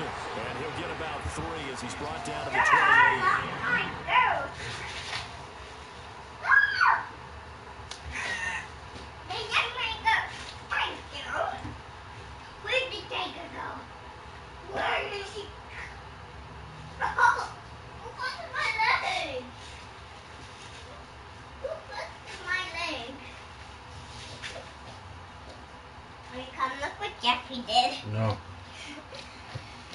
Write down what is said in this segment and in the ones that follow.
Wilson. And he'll get about 3 as he's brought down to the 28. Jeffy did. No.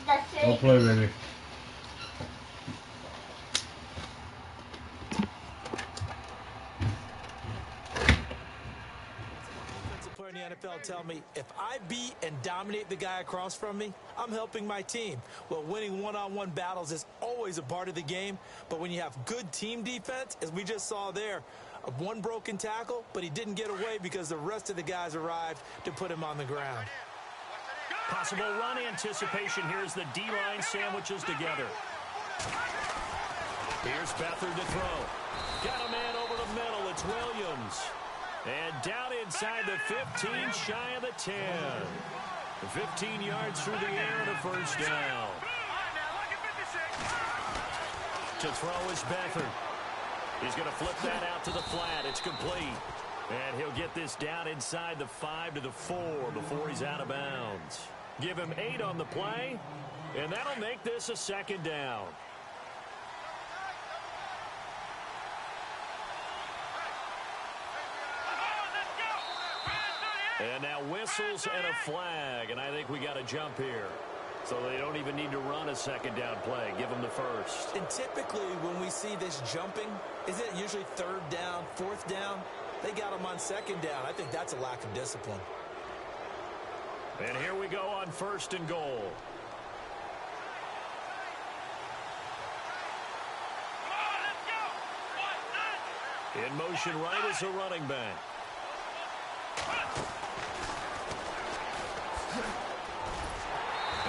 Don't play, baby. Defensive player in the NFL tell me, if I beat and dominate the guy across from me, I'm helping my team. Well, winning one-on-one battles is always a part of the game, but when you have good team defense, as we just saw there, one broken tackle, but he didn't get away because the rest of the guys arrived to put him on the ground. Possible run anticipation. Here's the D-line sandwiches together. Here's Beathard to throw. Got a man over the middle. It's Williams. And down inside the 15, shy of the 10. 15 yards through the air and a first down. To throw is Beathard. He's going to flip that out to the flat. It's complete. And he'll get this down inside the 5 to the 4 before he's out of bounds. Give him 8 on the play, and that'll make this a second down. And now whistles and a flag, and I think we got a jump here. So they don't even need to run a second down play. Give them the first. And typically when we see this jumping, is it usually third down, fourth down? They got him on second down. I think that's a lack of discipline. And here we go on first and goal. In motion right is a running back.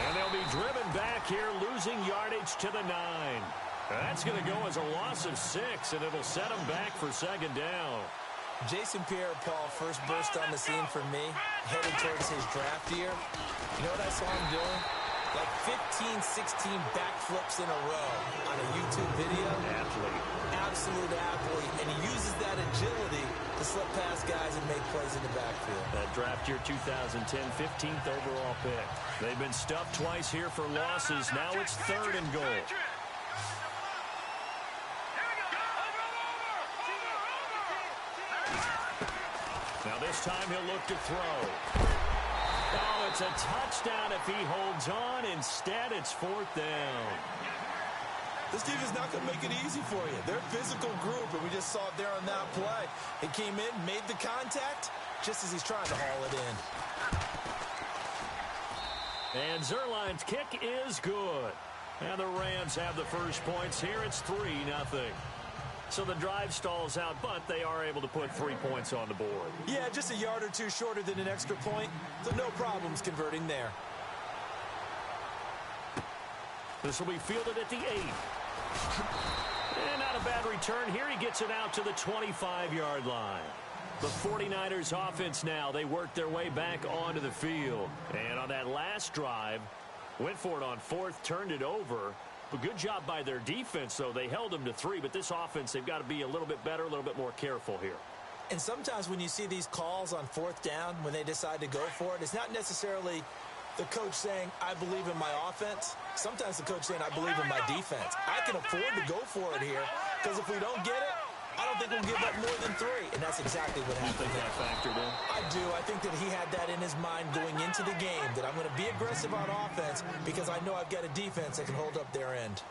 And they'll be driven back here, losing yardage to the 9. That's going to go as a loss of 6, and it'll set them back for second down. Jason Pierre-Paul first burst on the scene for me, headed towards his draft year. You know what I saw him doing? Like 15, 16 backflips in a row on a YouTube video. Athlete. Absolute athlete. And he uses that agility to slip past guys and make plays in the backfield. That draft year 2010, 15th overall pick. They've been stuffed twice here for losses. Now it's third and goal. Now this time he'll look to throw. Oh, it's a touchdown if he holds on. Instead, it's fourth down. This team is not going to make it easy for you. They're a physical group, and we just saw it there on that play. He came in, made the contact, just as he's trying to haul it in. And Zuerlein's kick is good. And the Rams have the first points here. It's 3-0. So the drive stalls out, but they are able to put 3 points on the board. Yeah, just a yard or two shorter than an extra point, so no problems converting there. This will be fielded at the 8. And not a bad return here. He gets it out to the 25-yard line. The 49ers offense now, they work their way back onto the field. And on that last drive, went for it on fourth, turned it over. But good job by their defense, though. They held them to 3, but this offense, they've got to be a little bit better, a little bit more careful here. And sometimes when you see these calls on fourth down, when they decide to go for it, it's not necessarily the coach saying, I believe in my offense. Sometimes the coach saying, I believe in my defense. I can afford to go for it here, because if we don't get it, I don't think we'll give up more than 3. And that's exactly what happened. You think that factored in? I do. I think that he had that in his mind going into the game, that I'm going to be aggressive on offense because I know I've got a defense that can hold up their end.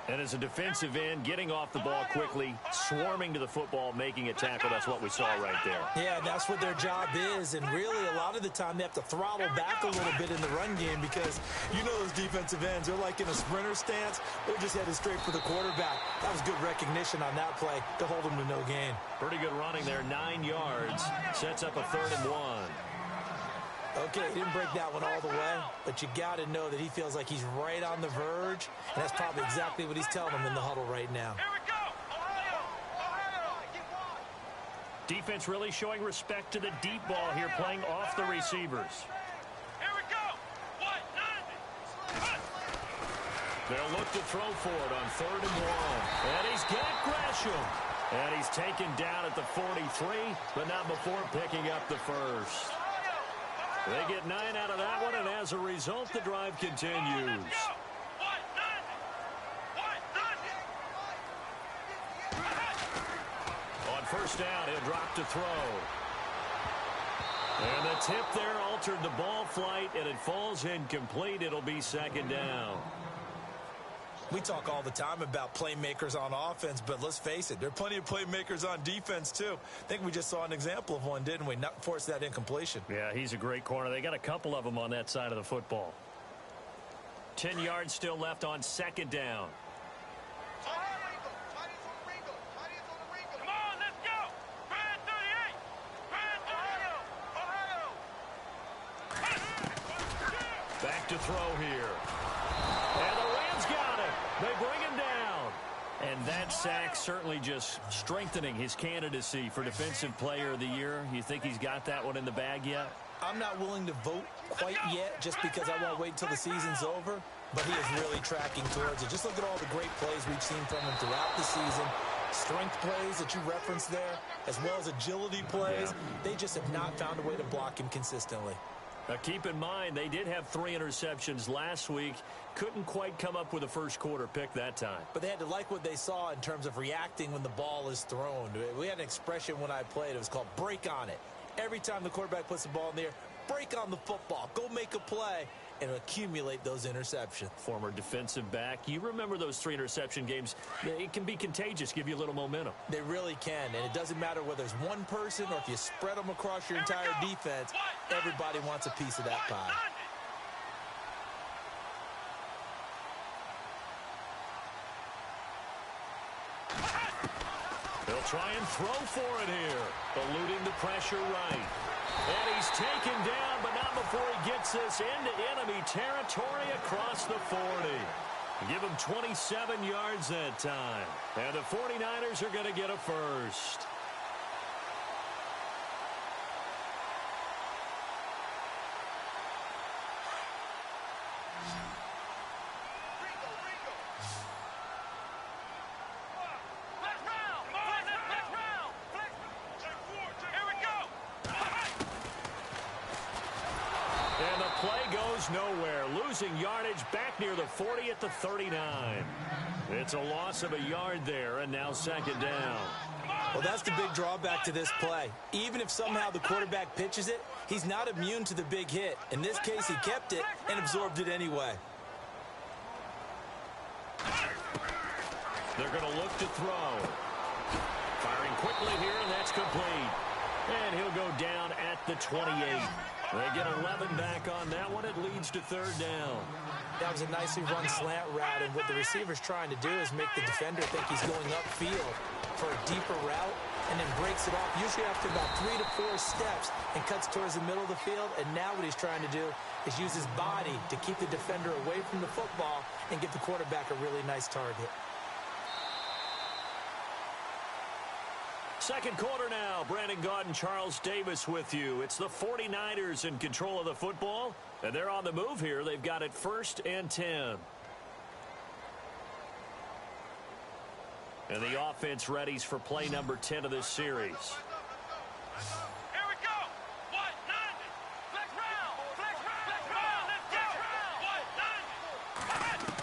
And as a defensive end, getting off the ball quickly, swarming to the football, making a tackle, that's what we saw right there. Yeah, that's what their job is. And really, a lot of the time, they have to throttle back a little bit in the run game because you know those defensive ends, they're like in a sprinter stance. They're just headed straight for the quarterback. That was good recognition on that play to hold them to no gain. Pretty good running there, 9 yards. Sets up a 3rd and 1. Okay, he didn't break that one all the way, but you got to know that he feels like he's right on the verge, and that's probably exactly what he's telling them in the huddle right now. Here we go. Ohio. Defense really showing respect to the deep ball here, playing off the receivers. Here we go. They'll look to throw for it on 3rd and 1. And he's got Gresham. And he's taken down at the 43, but not before picking up the first. They get 9 out of that one, and as a result, the drive continues. On 1st down, he'll drop to throw. And the tip there altered the ball flight, and it falls incomplete. It'll be 2nd down. We talk all the time about playmakers on offense, but let's face it, there are plenty of playmakers on defense, too. I think we just saw an example of one, didn't we? Not force that incompletion. Yeah, he's a great corner. They got a couple of them on that side of the football. 10 yards still left on 2nd down. Back to throw here. And the Rams got it. They bring him down. And that sack certainly just strengthening his candidacy for Defensive Player of the Year. You think he's got that one in the bag yet? I'm not willing to vote quite yet just because I won't wait until the season's over, but he is really tracking towards it. Just look at all the great plays we've seen from him throughout the season. Strength plays that you referenced there, as well as agility plays. They just have not found a way to block him consistently. Now keep in mind, they did have 3 interceptions last week. Couldn't quite come up with a first quarter pick that time. But they had to like what they saw in terms of reacting when the ball is thrown. We had an expression when I played. It was called break on it. Every time the quarterback puts the ball in the air, break on the football. Go make a play and accumulate those interceptions. Former defensive back. You remember those 3 interception games. It can be contagious, give you a little momentum. They really can, and it doesn't matter whether it's one person or if you spread them across your entire defense. Everybody wants a piece of that pie. They'll try and throw for it here. Eluding the pressure right. And he's taken down, but not before he gets this into enemy territory across the 40. Give him 27 yards that time. And the 49ers are going to get a first. Nowhere, losing yardage back near the 40 at the 39. It's a loss of a yard there, and now 2nd down. Well, that's the big drawback to this play. Even if somehow the quarterback pitches it, he's not immune to the big hit. In this case, he kept it and absorbed it anyway. They're going to look to throw. Firing quickly here, and that's complete. And he'll go down at the 28. They get 11 back on that one. It leads to 3rd down. That was a nicely run slant route, and what the receiver's trying to do is make the defender think he's going upfield for a deeper route and then breaks it off, usually after about 3 to 4 steps, and cuts towards the middle of the field. And now what he's trying to do is use his body to keep the defender away from the football and give the quarterback a really nice target. Second quarter now. Brandon Gaudin and Charles Davis with you. It's the 49ers in control of the football, and they're on the move here. They've got it 1st and 10. And the offense readies for play number 10 of this series. Here we go. What? 90. Flex round. Flex round. Let's go. What? 90.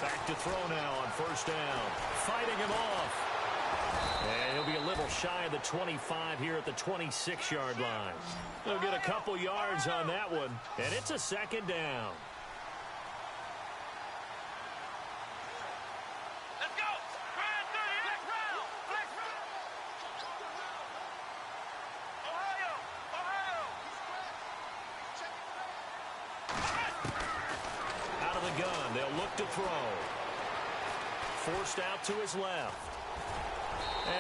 Back to throw now on 1st down. Fighting him off. And he'll be a little shy of the 25 here at the 26-yard line. They'll get a couple yards on that one, and it's a 2nd down. Let's go. Flex round. Flex round. Ohio. Out of the gun, they'll look to throw. Forced out to his left.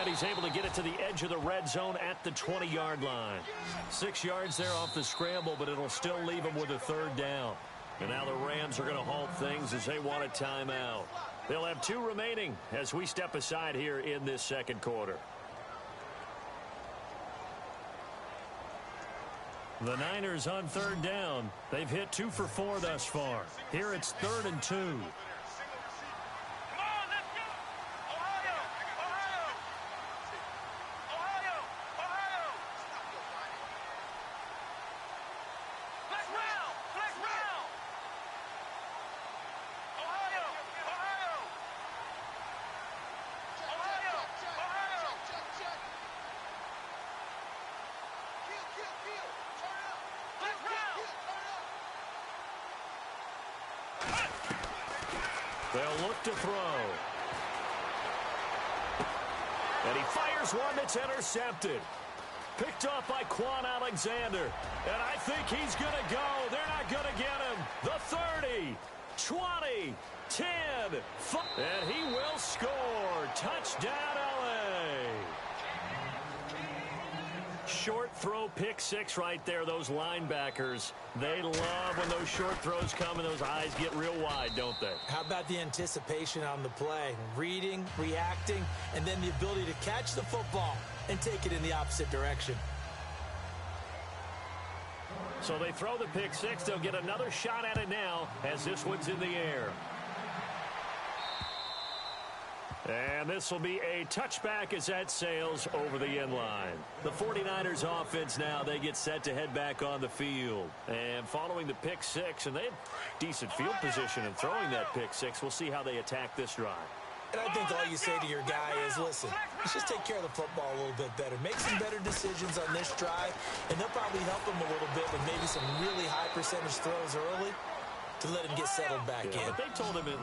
And he's able to get it to the edge of the red zone at the 20-yard line. 6 yards there off the scramble, but it'll still leave him with a 3rd down. And now the Rams are going to halt things as they want a timeout. They'll have 2 remaining as we step aside here in this 2nd quarter. The Niners on 3rd down. They've hit 2 for 4 thus far. Here it's 3rd and 2. They'll look to throw. And he fires one that's intercepted. Picked up by Quan Alexander. And I think he's going to go. They're not going to get him. The 30, 20, 10, 5. And he will score. Touchdown, L.A. Short throw, pick six right there. Those linebackers, they love when those short throws come and those eyes get real wide, don't they? How about the anticipation on the play? Reading, reacting, and then the ability to catch the football and take it in the opposite direction. So they throw the pick six. They'll get another shot at it now as this one's in the air. And this will be a touchback as that sails over the end line. The 49ers offense now, they get set to head back on the field. And following the pick six, and they had decent field position in throwing that pick six. We'll see how they attack this drive. And I think all you say to your guy is, listen, let's just take care of the football a little bit better. Make some better decisions on this drive, and they'll probably help him a little bit with maybe some really high percentage throws early to let him get settled back in. But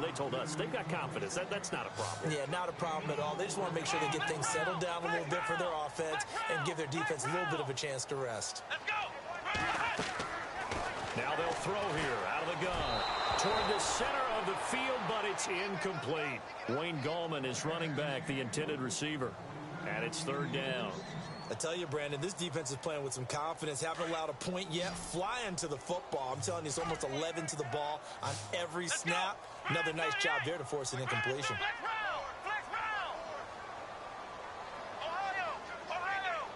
they told us they've got confidence. That's not a problem. Yeah, not a problem at all. They just want to make sure they get things settled down a little bit for their offense and give their defense a little bit of a chance to rest. Let's go. Now they'll throw here out of the gun toward the center of the field, but it's incomplete. Wayne Gallman is running back, the intended receiver. And it's third down. I tell you, Brandon, this defense is playing with some confidence. Haven't allowed a point yet. Flying to the football. I'm telling you, it's almost 11 to the ball on every snap. Another nice job there to force an incompletion. Flex round. Flex round. Ohio. Ohio.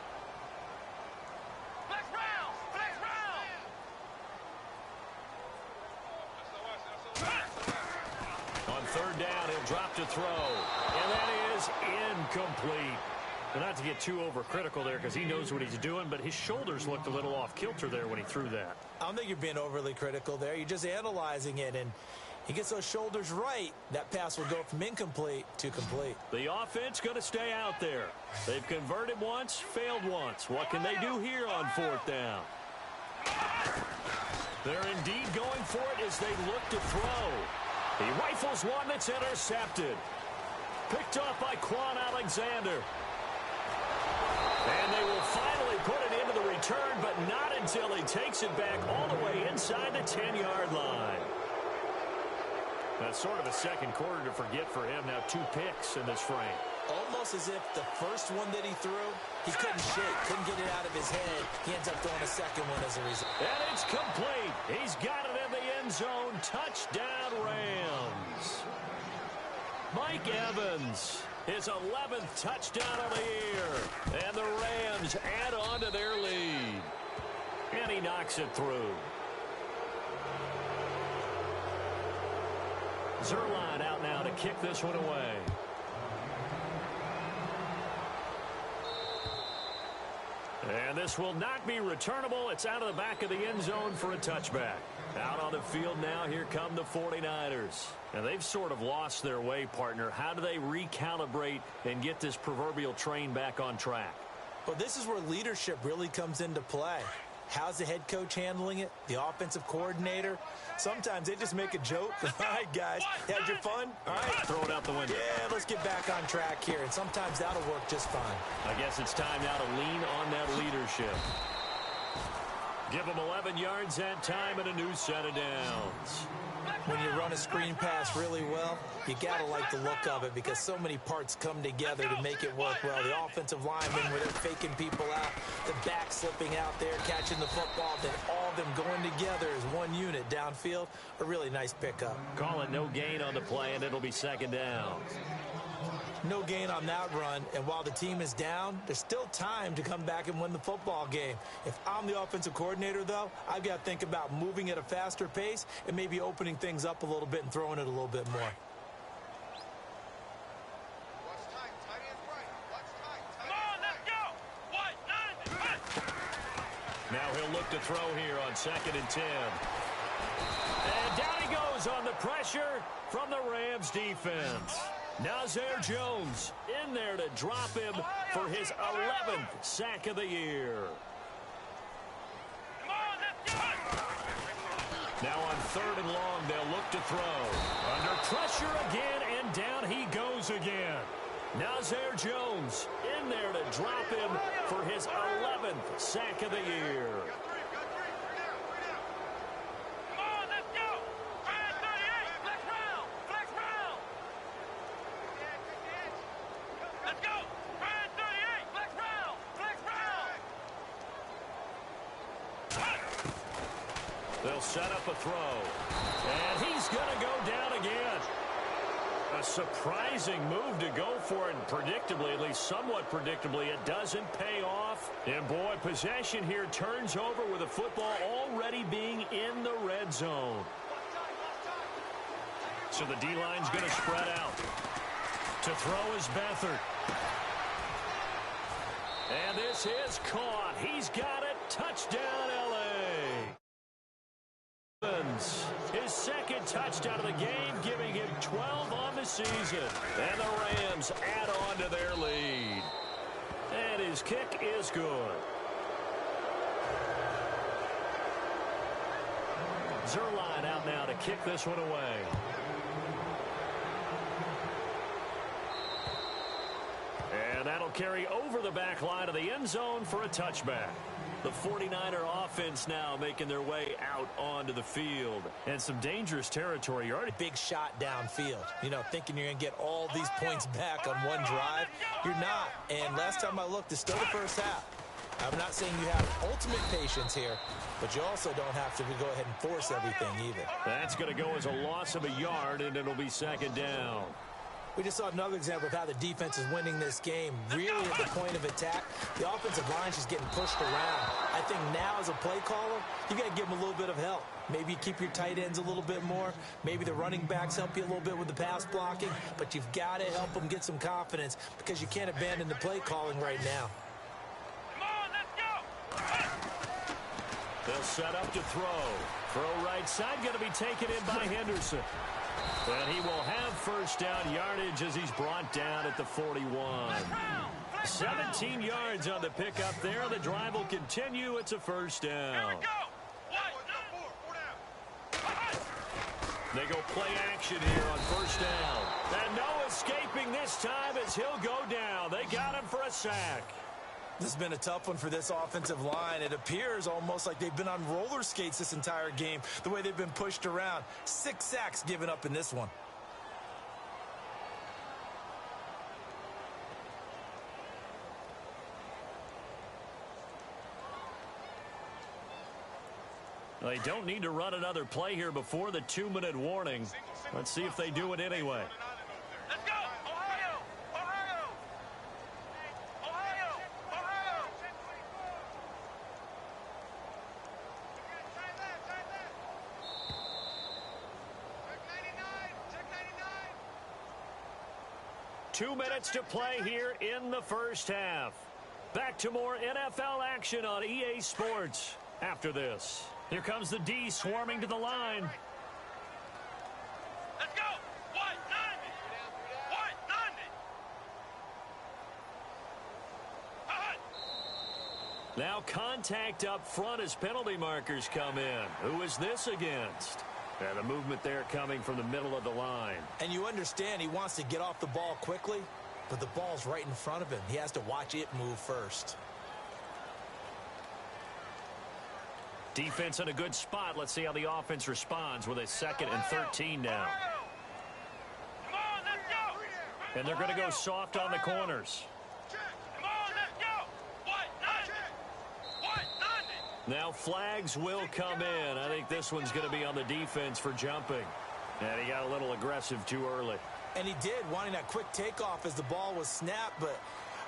Flex round. Flex round. On third down, he'll drop to throw. And that is incomplete. Well, not to get too overcritical there because he knows what he's doing, but his shoulders looked a little off kilter there when he threw that. I don't think you're being overly critical there. You're just analyzing it, and he gets those shoulders right. That pass will go from incomplete to complete. The offense going to stay out there. They've converted once, failed once. What can they do here on fourth down? They're indeed going for it as they look to throw. He rifles one that's intercepted. Picked up by Quan Alexander. And they will finally put it into the return, but not until he takes it back all the way inside the 10-yard line. That's sort of a second quarter to forget for him. Now 2 picks in this frame. Almost as if the first one that he threw, he couldn't shake, couldn't get it out of his head. He ends up throwing a second one as a result. And it's complete. He's got it in the end zone. Touchdown, Rams. Mike Evans, his 11th touchdown of the year. And the Rams add on to their lead. And he knocks it through. Zuerlein out now to kick this one away. And this will not be returnable. It's out of the back of the end zone for a touchback. Out on the field now, here come the 49ers. And they've sort of lost their way, partner. How do they recalibrate and get this proverbial train back on track? Well, this is where leadership really comes into play. How's the head coach handling it? The offensive coordinator? Sometimes they just make a joke. All right, guys, had your fun? All right. Throw it out the window. Yeah, let's get back on track here. And sometimes that'll work just fine. I guess it's time now to lean on that leadership. Give them 11 yards that time and a new set of downs. When you run a screen pass really well, you got to like the look of it because so many parts come together to make it work well. The offensive linemen where they're faking people out, the back slipping out there, catching the football, then all of them going together as one unit downfield. A really nice pickup. Call it no gain on the play, and it'll be second down. No gain on that run, and while the team is down, there's still time to come back and win the football game. If I'm the offensive coordinator, though, I've got to think about moving at a faster pace and maybe opening things up a little bit and throwing it a little bit more. Come on, let's go. 1-9. Now he'll look to throw here on 2nd and 10. And down he goes on the pressure from the Rams defense. Nazir Jones in there to drop him for his 11th sack of the year. Come on, let's go. Now on 3rd and long. They'll look to throw. Under pressure again, and down he goes again. Nazir Jones in there to drop him for his 11th sack of the year. Come on, let's go. Fire 38. Flex round. Flex round. Let's go. Fire 38. Flex round. Flex round. They'll set up a throw. And he's going to go down again. A surprising move to go for it, and predictably, at least somewhat predictably, it doesn't pay off. And boy, possession here turns over with the football already being in the red zone. So the D-line's going to spread out. To throw is Beathard. And this is caught. He's got it. Touchdown, L.A. His second touchdown of the game, giving him 12 on the season. And the Rams add on to their lead. And his kick is good. Zuerlein out now to kick this one away. And that'll carry over the back line of the end zone for a touchback. The 49er offense now making their way out onto the field. And some dangerous territory. You're already Big shot downfield. You know, thinking you're going to get all these points back on one drive. You're not. And last time I looked, it's still the first half. I'm not saying you have ultimate patience here, but you also don't have to go ahead and force everything either. That's going to go as a loss of a yard, and it'll be 2nd down. We just saw another example of how the defense is winning this game. Really at the point of attack, the offensive line's just getting pushed around. I think now as a play caller, you got to give them a little bit of help. Maybe you keep your tight ends a little bit more. Maybe the running backs help you a little bit with the pass blocking. But you've got to help them get some confidence because you can't abandon the play calling right now. Come on, let's go. They'll set up to throw. Throw right side, going to be taken in by Henderson. And he will have first down yardage as he's brought down at the 41. 17 yards on the pickup there. The drive will continue. It's a first down. They go play action here on first down. And no escaping this time as he'll go down. They got him for a sack. This has been a tough one for this offensive line. It appears almost like they've been on roller skates this entire game, the way they've been pushed around. 6 sacks given up in this one. They don't need to run another play here before the 2-minute warning. Let's see if they do it anyway. Let's go. Ohio. Ohio. Ohio. Ohio. Check 99. 2 minutes to play here in the first half. Back to more NFL action on EA Sports after this. Here comes the D swarming to the line. Let's go. White 90. White 90. Now contact up front as penalty markers come in. Who is this against? And the movement there coming from the middle of the line. And you understand he wants to get off the ball quickly, but the ball's right in front of him. He has to watch it move first. Defense in a good spot. Let's see how the offense responds with a 2nd and 13 now. Come on, let's go. And they're going to go soft on the corners. Come on, let's go. White 90. White 90. Now flags will come in. I think this one's going to be on the defense for jumping. And he got a little aggressive too early. And he did, wanting that quick takeoff as the ball was snapped, but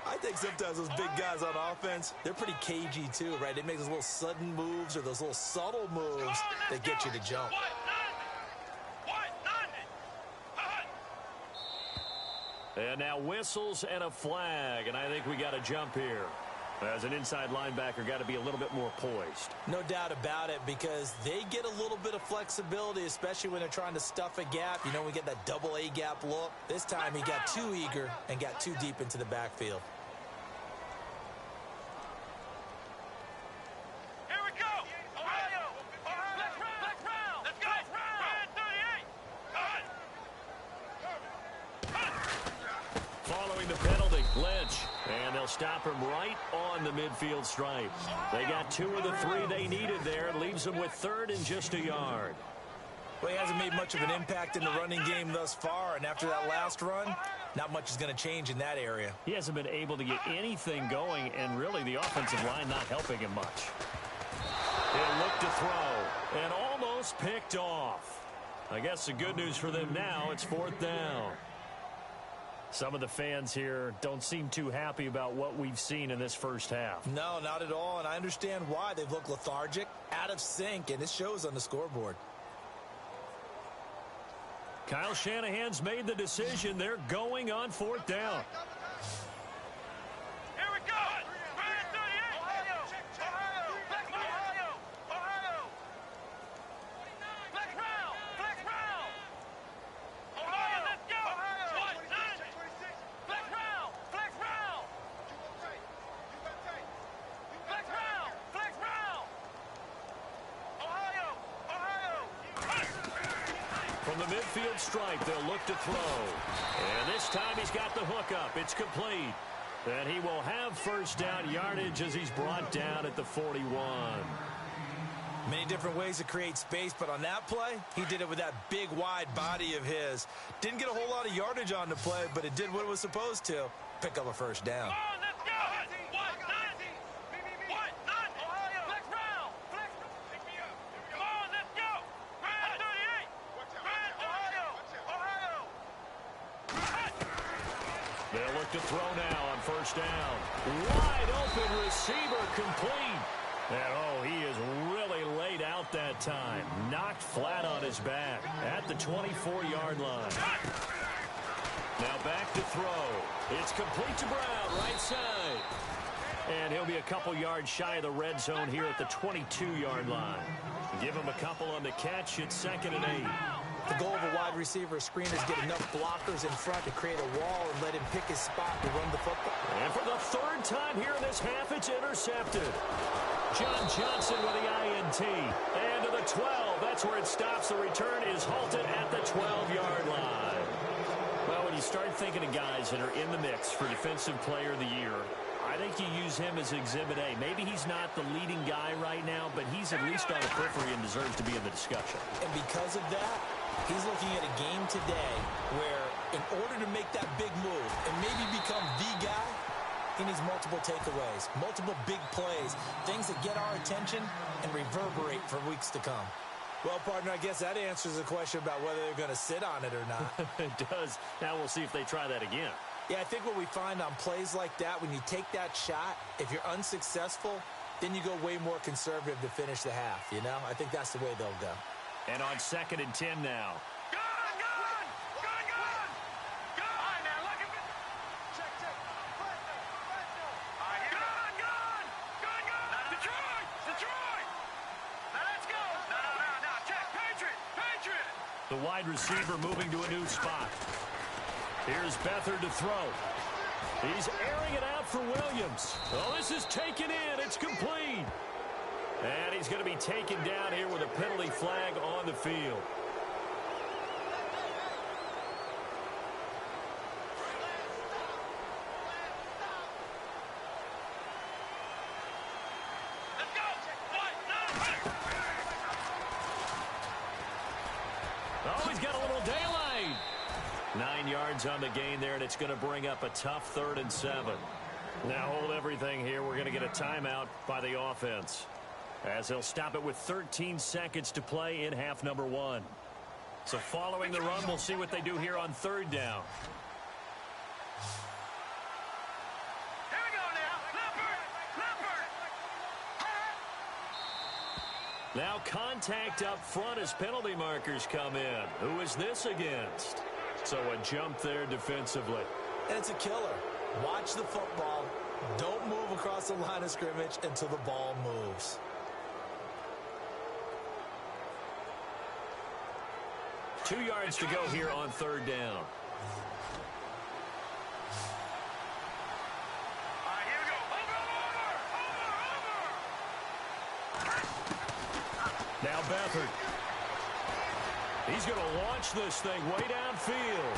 I think sometimes those big guys on offense, they're pretty cagey too, right? They make those little sudden moves or those little subtle moves that get you to jump. White 90. White 90. And now whistles and a flag, and I think we got a jump here. As an inside linebacker, got to be a little bit more poised. No doubt about it, because they get a little bit of flexibility, especially when they're trying to stuff a gap. You know, we get that double A gap look. This time he got too eager and got too deep into the backfield. Here we go. Ohio. Flex round. Let's go. Lynch, and they'll stop him right on the midfield stripe. They got 2 of the 3 they needed there. Leaves them with 3rd and just a yard. Well, he hasn't made much of an impact in the running game thus far, and after that last run, not much is going to change in that area. He hasn't been able to get anything going, and really the offensive line not helping him much. He'll look to throw, and almost picked off. I guess the good news for them now, it's 4th down. Some of the fans here don't seem too happy about what we've seen in this first half. No, not at all, and I understand why. They've looked lethargic, out of sync, and it shows on the scoreboard. Kyle Shanahan's made the decision. They're going on 4th down. Here we go. Ryan 38. Ohio. Ohio. Flex Ohio. Ohio. Flex round. Flex round. Ohio. Let's go. What? 90. Flex round. Flex round. Flex round. Flex round. Ohio. Ohio. From the midfield stripe, they'll look to throw. And this time he's got the hook up. It's complete. And he will have 1st down yardage as he's brought down at the 41. Many different ways to create space, but on that play, he did it with that big, wide body of his. Didn't get a whole lot of yardage on the play, but it did what it was supposed to. Pick up a 1st down. Come on, let's go. What? 90. What? 90. Ohio. Flex round. Flex. Come on, let's go. Ryan 38. Ryan, Ohio. Ohio. They'll look to throw now on 1st down. Wide open receiver complete. And, oh, he is really laid out that time. Knocked flat on his back at the 24-yard line. Now back to throw. It's complete to Brown, right side. And he'll be a couple yards shy of the red zone here at the 22-yard line. Give him a couple on the catch. It's 2nd and 8. The goal of a wide receiver screen is get enough blockers in front to create a wall and let him pick his spot to run the football. And for the 3rd time here in this half, it's intercepted. John Johnson with the INT. And to the 12. That's where it stops. The return is halted at the 12-yard line. Well, when you start thinking of guys that are in the mix for Defensive Player of the Year, I think you use him as Exhibit A. Maybe he's not the leading guy right now, but he's at least on the periphery and deserves to be in the discussion. And because of that, he's looking at a game today where in order to make that big move and maybe become the guy, he needs multiple takeaways, multiple big plays, things that get our attention and reverberate for weeks to come. Well, partner, I guess that answers the question about whether they're going to sit on it or not. It does. Now we'll see if they try that again. Yeah, I think what we find on plays like that, when you take that shot, if you're unsuccessful, then you go way more conservative to finish the half, you know? I think that's the way they'll go. And on 2nd and 10 now. Gun! Gun! Gun! Gun! Gun! All right, now, look at me. Check. All right, gun! Gun! Gun! Gun! Detroit! Detroit! Now, let's go. No. Check. Patriot! The wide receiver moving to a new spot. Here's Beathard to throw. He's airing it out for Williams. Oh, this is taken in. It's complete. And he's going to be taken down here with a penalty flag on the field. Let's go. What? Oh, he's got a little daylight. 9 yards on the gain there, and it's going to bring up a tough 3rd and 7. Now hold everything here. We're going to get a timeout by the offense, as they'll stop it with 13 seconds to play in half number 1. So following the run, we'll see what they do here on 3rd down. Here we go now. Leopard. Now contact up front as penalty markers come in. Who is this against? So a jump there defensively. And it's a killer. Watch the football. Don't move across the line of scrimmage until the ball moves. Two yards to go here on 3rd down. All right, here we go. Over. Now Beathard. He's going to launch this thing way downfield.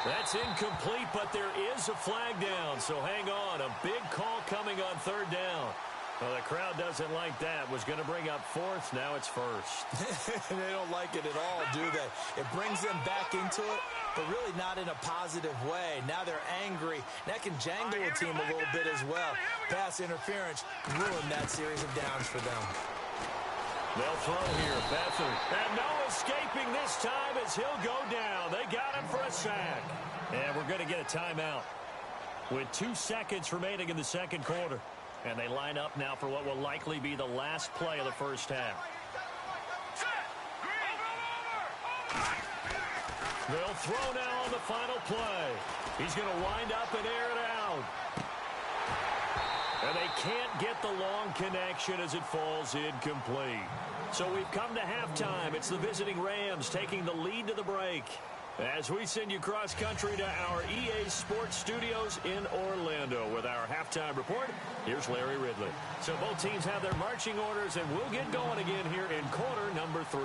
That's incomplete, but there is a flag down, so hang on. A big call coming on third down. Well, the crowd doesn't like that. Was going to bring up fourth. Now it's first. They don't like it at all, do they? It brings them back into it, but really not in a positive way. Now they're angry. That can jangle a team a little bit as well. Pass interference ruined that series of downs for them. They'll throw here. Beathard. And no escaping this time as he'll go down. They got him for a sack. And we're going to get a timeout with 2 seconds remaining in the second quarter. And they line up now for what will likely be the last play of the first half. They'll throw now on the final play. He's going to wind up and air it out. And they can't get the long connection as it falls incomplete. So we've come to halftime. It's the visiting Rams taking the lead to the break. As we send you cross-country to our EA Sports Studios in Orlando with our halftime report, here's Larry Ridley. So both teams have their marching orders, and we'll get going again here in quarter number 3.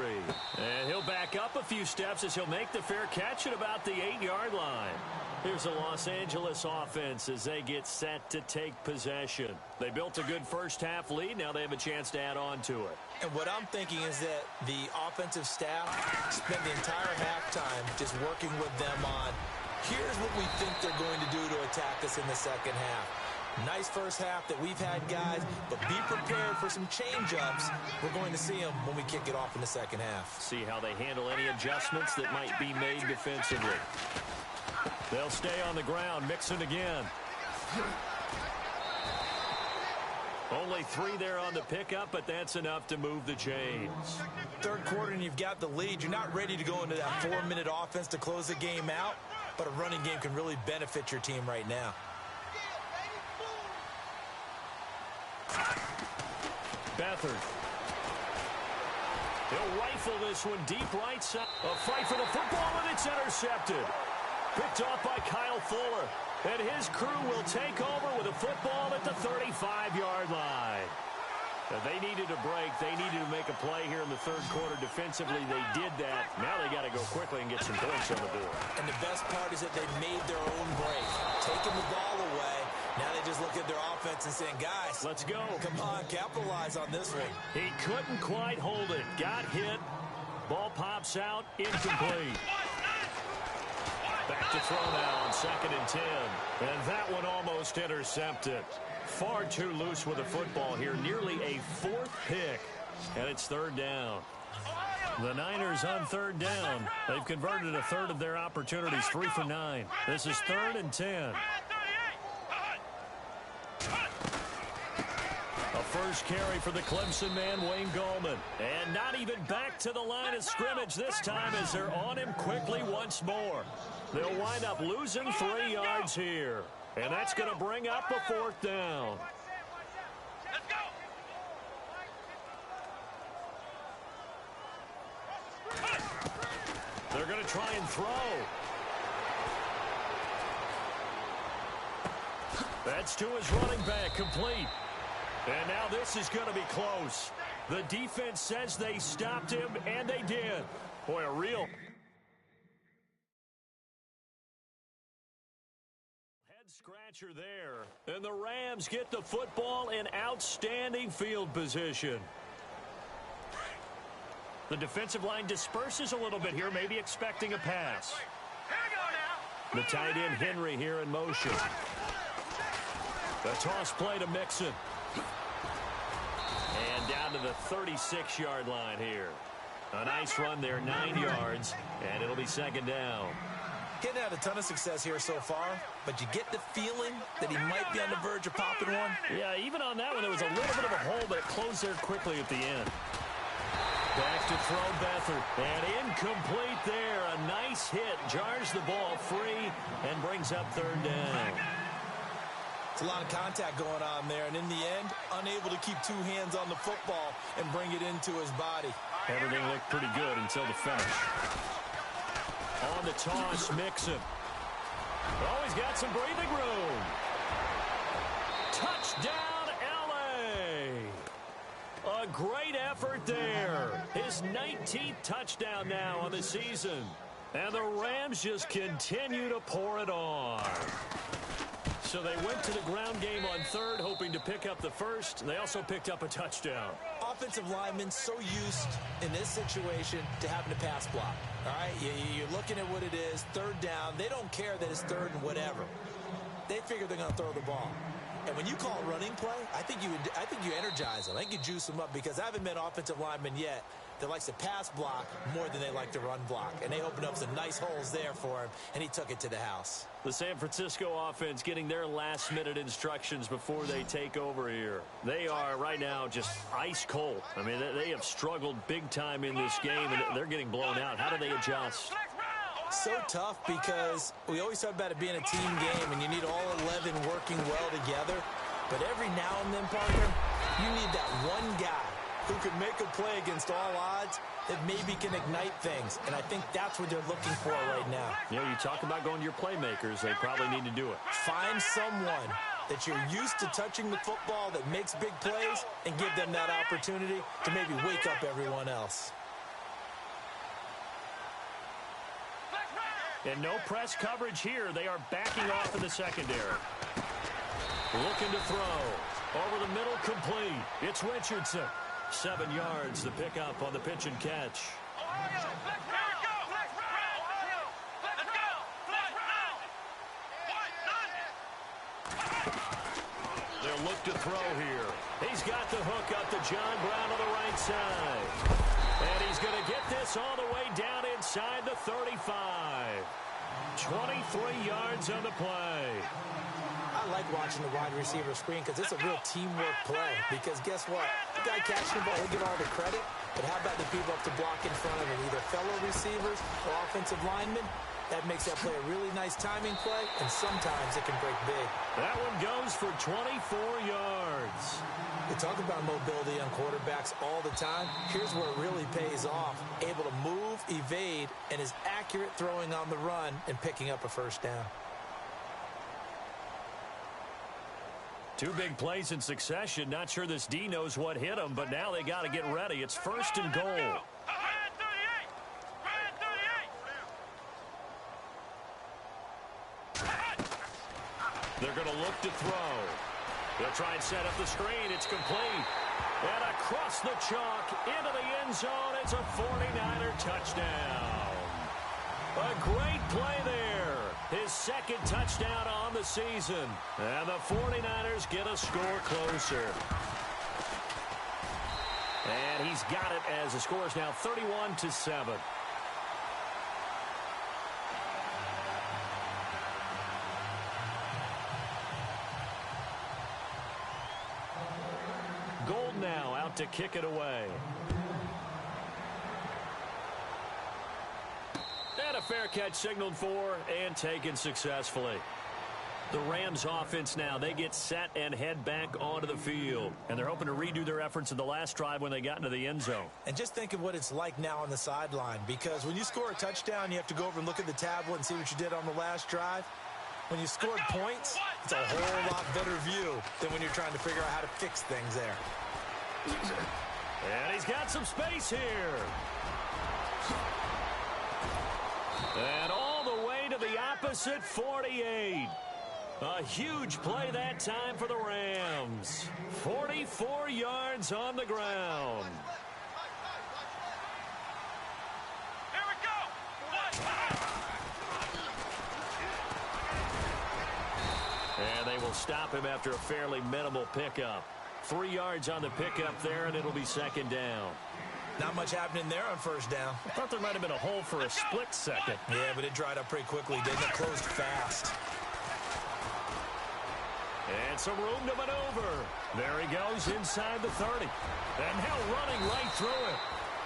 And he'll back up a few steps as he'll make the fair catch at about the 8-yard line. Here's the Los Angeles offense as they get set to take possession. They built a good first-half lead. Now they have a chance to add on to it. And what I'm thinking is that the offensive staff spent the entire halftime just working with them on, here's what we think they're going to do to attack us in the second half. Nice first half that we've had, guys, but be prepared for some change-ups. We're going to see them when we kick it off in the second half. See how they handle any adjustments that might be made defensively. They'll stay on the ground. Mixon again. Only 3 there on the pickup, but that's enough to move the chains. Third quarter and you've got the lead. You're not ready to go into that 4-minute offense to close the game out, but a running game can really benefit your team right now. Beathard. He'll rifle this one deep right side. A fight for the football, and it's intercepted. Picked off by Kyle Fuller. And his crew will take over with a football at the 35-yard line. They needed a break. They needed to make a play here in the third quarter. Defensively, they did that. Now they got to go quickly and get some points on the board. And the best part is that they made their own break. Taking the ball away. Now they just look at their offense and saying, guys, let's go. Come on, capitalize on this one. He couldn't quite hold it. Got hit. Ball pops out. Incomplete. Back to throw now on 2nd and 10. And that one almost intercepted. Far too loose with the football here. Nearly a 4th pick. And it's 3rd down. The Niners on 3rd down. They've converted a third of their opportunities. 3 for 9. This is 3rd and 10. A first carry for the Clemson man, Wayne Gallman. And not even back to the line of scrimmage this time as they're on him quickly once more. They'll wind up losing 3 yards here. And that's going to bring up a 4th down. Let's go. They're going to try and throw. That's to his running back, complete. And now this is going to be close. The defense says they stopped him, and they did. Boy, a real head-scratcher there. And the Rams get the football in outstanding field position. The defensive line disperses a little bit here, maybe expecting a pass. The tight end, Henry, here in motion. The toss play to Mixon. And down to the 36-yard line here. A nice run there, 9 yards, and it'll be 2nd down. Getting had a ton of success here so far, but you get the feeling that he might be on the verge of popping one. Yeah, even on that one, there was a little bit of a hole, but it closed there quickly at the end. Back to throw Beathard, and incomplete there. A nice hit, jars the ball free, and brings up 3rd down. It's a lot of contact going on there, and in the end, unable to keep 2 hands on the football and bring it into his body. Everything looked pretty good until the finish. On the toss, Mixon. Oh, he's got some breathing room. Touchdown, L.A. A great effort there. His 19th touchdown now on the season. And the Rams just continue to pour it on. So they went to the ground game on third, hoping to pick up the first. They also picked up a touchdown. Offensive linemen so used in this situation to having to pass block. All right, you're looking at what it is, third down. They don't care that it's third and whatever. They figure they're going to throw the ball. And when you call a running play, I think you energize them. I think you juice them up because I haven't met offensive linemen yet that likes to pass block more than they like to run block. And they opened up some nice holes there for him, and he took it to the house. The San Francisco offense getting their last-minute instructions before they take over here. They are right now just ice cold. I mean, they have struggled big time in this game, and they're getting blown out. How do they adjust? So tough because we always talk about it being a team game, and you need all 11 working well together. But every now and then, Parker, you need that one guy who can make a play against all odds that maybe can ignite things. And I think that's what they're looking for right now. Yeah, you talk about going to your playmakers. They probably need to do it. Find someone that you're used to touching the football that makes big plays and give them that opportunity to maybe wake up everyone else. And no press coverage here. They are backing off in the secondary. Looking to throw. Over the middle, complete. It's Richardson. 7 yards, the pickup on the pitch and catch. They'll look to throw here. He's got the hook up to John Brown on the right side. And he's going to get this all the way down inside the 35. 23 yards on the play. I like watching the wide receiver screen because it's a real teamwork play. Because guess what? The guy catching the ball, he'll get all the credit. But how about the people up to block in front of him? Either fellow receivers or offensive linemen. That makes that play a really nice timing play, and sometimes it can break big. That one goes for 24 yards. We talk about mobility on quarterbacks all the time. Here's where it really pays off. Able to move, evade, and is accurate throwing on the run and picking up a first down. Two big plays in succession. Not sure this D knows what hit him, but now they got to get ready. It's first and goal. They're going to look to throw. They'll try and set up the screen. It's complete. And across the chalk into the end zone. It's a 49er touchdown. A great play there. His second touchdown on the season. And the 49ers get a score closer. And he's got it as the score is now 31-7. Gold now out to kick it away. And a fair catch signaled for and taken successfully. The Rams offense now, they get set and head back onto the field. And they're hoping to redo their efforts in the last drive when they got into the end zone. And just think of what it's like now on the sideline. Because when you score a touchdown, you have to go over and look at the tablet and see what you did on the last drive. When you scored points, it's a whole lot better view than when you're trying to figure out how to fix things there. And he's got some space here. And all the way to the opposite 48. A huge play that time for the Rams. 44 yards on the ground. Here we go. And they will stop him after a fairly minimal pickup. 3 yards on the pickup there, and it'll be second down. Not much happening there on first down. I thought there might have been a hole for a split second. Yeah, but it dried up pretty quickly, didn't it? Closed fast. And some room to maneuver. There he goes inside the 30. And now running right through it.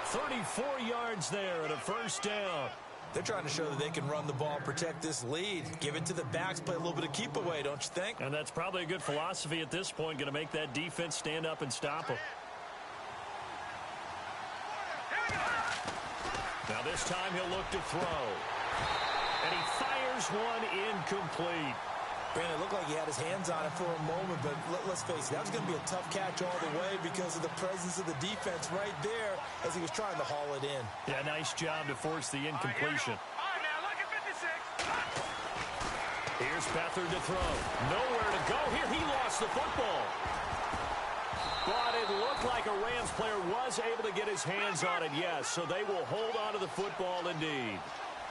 34 yards there and a first down. They're trying to show that they can run the ball, protect this lead. Give it to the backs, play a little bit of keep away, don't you think? And that's probably a good philosophy at this point, going to make that defense stand up and stop them. Now this time he'll look to throw. And he fires one incomplete. Brandon, it looked like he had his hands on it for a moment, but let's face it, that was going to be a tough catch all the way because of the presence of the defense right there as he was trying to haul it in. Yeah, nice job to force the incompletion. Here's Beathard to throw. Nowhere to go here. He lost the football. But it looked like a Rams player was able to get his hands on it, yes. So they will hold on to the football indeed.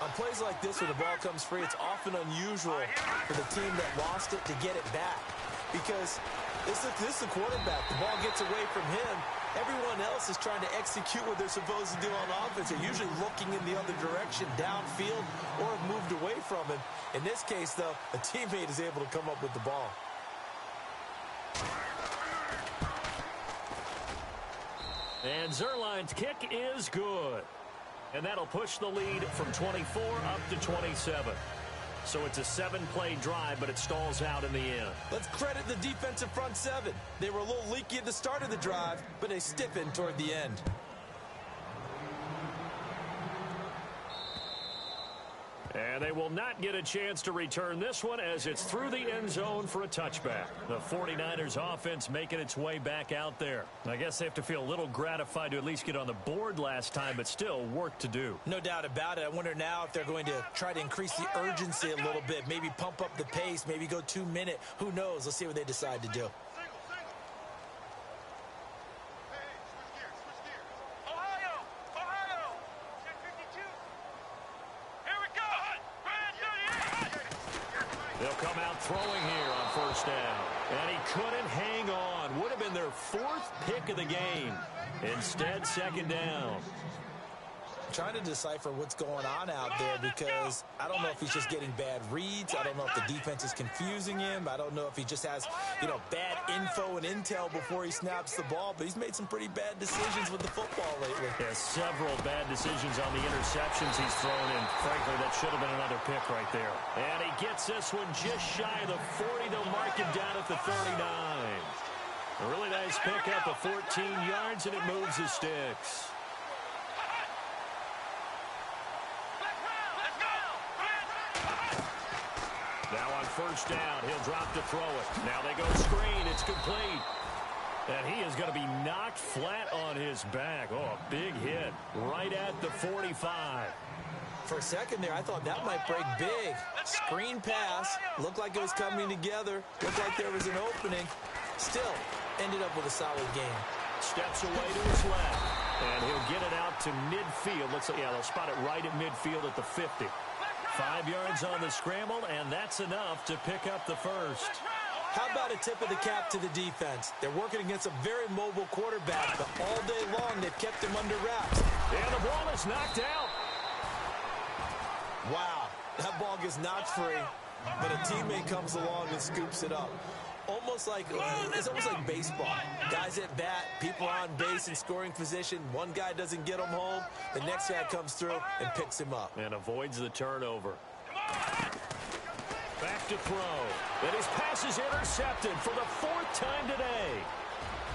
On plays like this where the ball comes free, it's often unusual for the team that lost it to get it back. Because this is the quarterback. The ball gets away from him. Everyone else is trying to execute what they're supposed to do on offense. They're usually looking in the other direction, downfield, or have moved away from him. In this case, though, a teammate is able to come up with the ball. And Zuerlein's kick is good. And that'll push the lead from 24 up to 27. So it's a 7-play drive, but it stalls out in the end. Let's credit the defensive front seven. They were a little leaky at the start of the drive, but they stiffened toward the end. And they will not get a chance to return this one as it's through the end zone for a touchback. The 49ers offense making its way back out there. I guess they have to feel a little gratified to at least get on the board last time, but still work to do. No doubt about it. I wonder now if they're going to try to increase the urgency a little bit, maybe pump up the pace, maybe go 2-minute. Who knows? Let's see what they decide to do. They'll come out throwing here on first down. And he couldn't hang on. Would have been their 4th pick of the game. Instead, second down. Trying to decipher what's going on out there because I don't know if he's just getting bad reads. I don't know if the defense is confusing him. I don't know if he just has, bad info and intel before he snaps the ball. But he's made some pretty bad decisions with the football lately. Yeah, several bad decisions on the interceptions he's thrown in. Frankly, that should have been another pick right there. And he gets this one just shy of the 40. They'll mark him down at the 39. A really nice pickup of 14 yards, and it moves the sticks. Now on first down, he'll drop to throw it. Now they go screen. It's complete. And he is going to be knocked flat on his back. Oh, a big hit right at the 45. For a second there, I thought that might break big. Screen pass. Looked like it was coming together. Looked like there was an opening. Still, ended up with a solid game. Steps away to his left. And he'll get it out to midfield. Looks like, they'll spot it right at midfield at the 50. 5 yards on the scramble, and that's enough to pick up the first. How about a tip of the cap to the defense? They're working against a very mobile quarterback, but all day long they've kept him under wraps. And the ball is knocked out. Wow, that ball gets knocked free, but a teammate comes along and scoops it up. It's almost like baseball. Guys at bat, people on base in scoring position. One guy doesn't get him home. The next guy comes through and picks him up. And avoids the turnover. Back to throw. And his pass is intercepted for the 4th time today.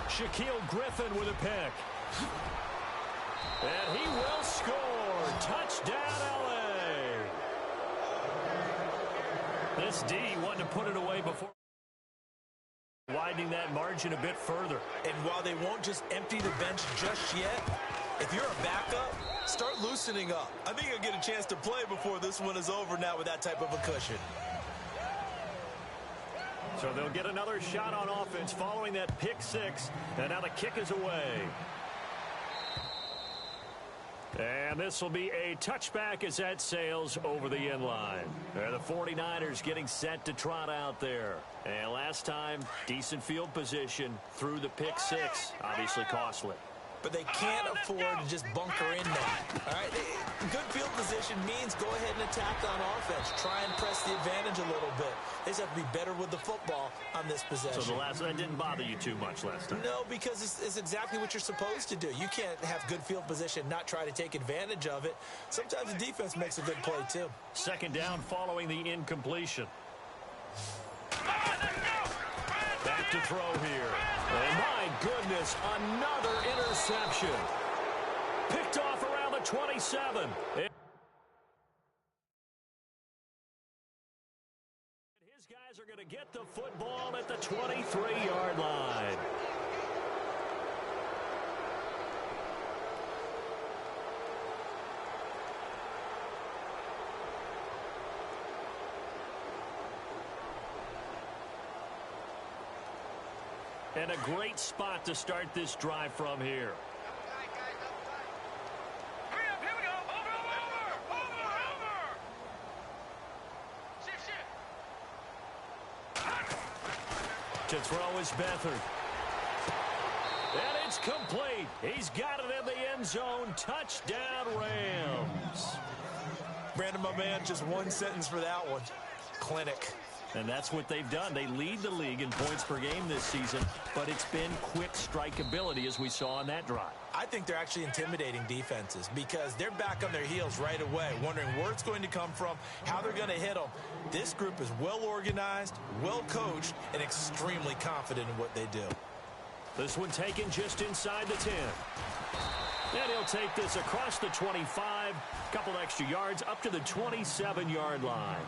Shaquill Griffin with a pick. And he will score. Touchdown, L.A. This D wanted to put it away before widening that margin a bit further. And while they won't just empty the bench just yet, if you're a backup, start loosening up. I think you'll get a chance to play before this one is over now with that type of a cushion. So they'll get another shot on offense following that pick 6. And now the kick is away. And this will be a touchback as that sails over the end line. The 49ers getting set to trot out there. And last time, decent field position through the pick 6. Obviously costly. But they can't afford to just bunker in that. All right, good field position means go ahead and attack on offense. Try and press the advantage a little bit. They just have to be better with the football on this possession. So that didn't bother you too much last time? No, because it's exactly what you're supposed to do. You can't have good field position, not try to take advantage of it. Sometimes the defense makes a good play, too. Second down following the incompletion. Back to throw here. And my goodness, another interception. Picked off around the 27. And his guys are going to get the football at the 23-yard line. And a great spot to start this drive from here. Here we go. Over. Shift. To throw is Beathard. And it's complete. He's got it in the end zone. Touchdown, Rams. Brandon, my man, just one sentence for that one. Clinic. And that's what they've done. They lead the league in points per game this season, but it's been quick strike ability as we saw on that drive. I think they're actually intimidating defenses because they're back on their heels right away, wondering where it's going to come from, how they're going to hit them. This group is well organized, well coached, and extremely confident in what they do. This one taken just inside the 10. And he'll take this across the 25, couple extra yards up to the 27-yard line.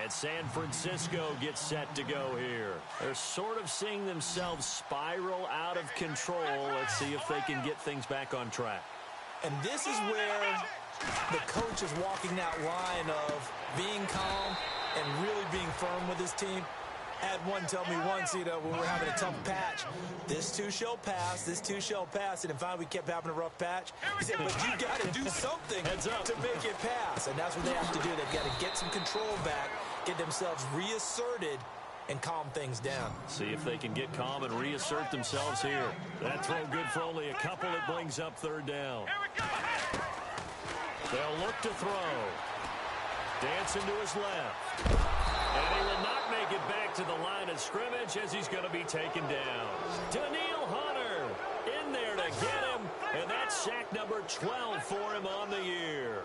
And San Francisco gets set to go here. They're sort of seeing themselves spiral out of control. Let's see if they can get things back on track. And this is where the coach is walking that line of being calm and really being firm with his team. Had one tell me once, when we're having a tough patch, this too shall pass, this too shall pass. And if finally we kept having a rough patch, he said, but you got to do something to make it pass. And that's what they have to do. They've got to get some control back, get themselves reasserted, and calm things down. See if they can get calm and reassert themselves here. That throw good for only a couple. It brings up third down. They'll look to throw. Dancing to his left. And he will not make it back to the line of scrimmage as he's going to be taken down. Danielle Hunter in there to get him. And that's sack number 12 for him on the year.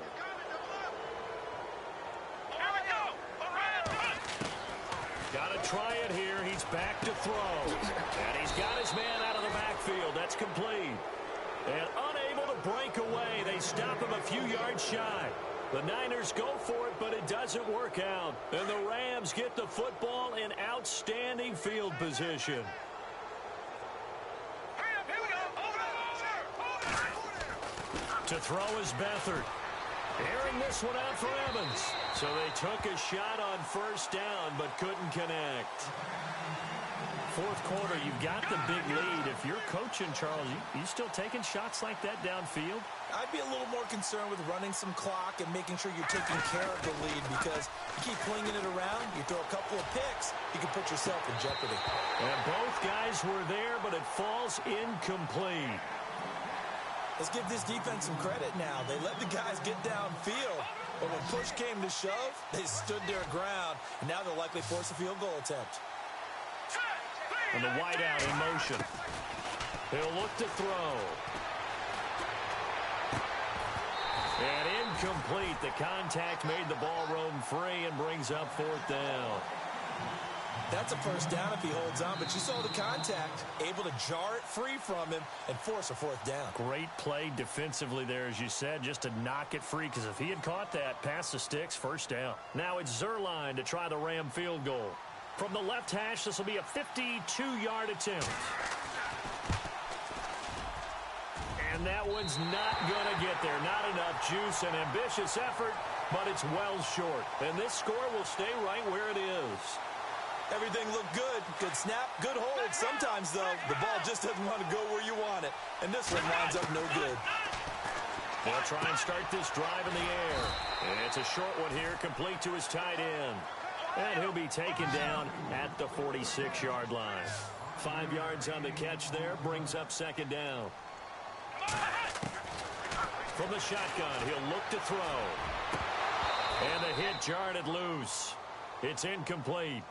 Got to try it here. He's back to throw. And he's got his man out of the backfield. That's complete. And unable to break away. They stop him a few yards shy. The Niners go for it, but it doesn't work out. And the Rams get the football in outstanding field position. To throw is Beathard. Airing this one out for Evans. So they took a shot on first down, but couldn't connect. Fourth quarter, you've got the big lead. If you're coaching, Charles, you still taking shots like that downfield? I'd be a little more concerned with running some clock and making sure you're taking care of the lead, because you keep flinging it around, you throw a couple of picks, you can put yourself in jeopardy. And both guys were there, but it falls incomplete. Let's give this defense some credit now. They let the guys get downfield, but when push came to shove, they stood their ground, and now they'll likely force a field goal attempt. And the wideout in motion. He'll look to throw. And incomplete. The contact made the ball roam free and brings up fourth down. That's a first down if he holds on, but you saw the contact, able to jar it free from him and force a fourth down. Great play defensively there, as you said, just to knock it free, because if he had caught that, past the sticks, first down. Now it's Zuerlein to try the Ram field goal. From the left hash, this will be a 52-yard attempt. And that one's not going to get there. Not enough juice. An ambitious effort, but it's well short. And this score will stay right where it is. Everything looked good. Good snap, good hold. Sometimes, though, the ball just doesn't want to go where you want it. And this one winds up no good. They'll try and start this drive in the air. And it's a short one here, complete to his tight end. And he'll be taken down at the 46-yard line. 5 yards on the catch there, brings up second down. From the shotgun, he'll look to throw. And the hit jarred it loose. It's incomplete.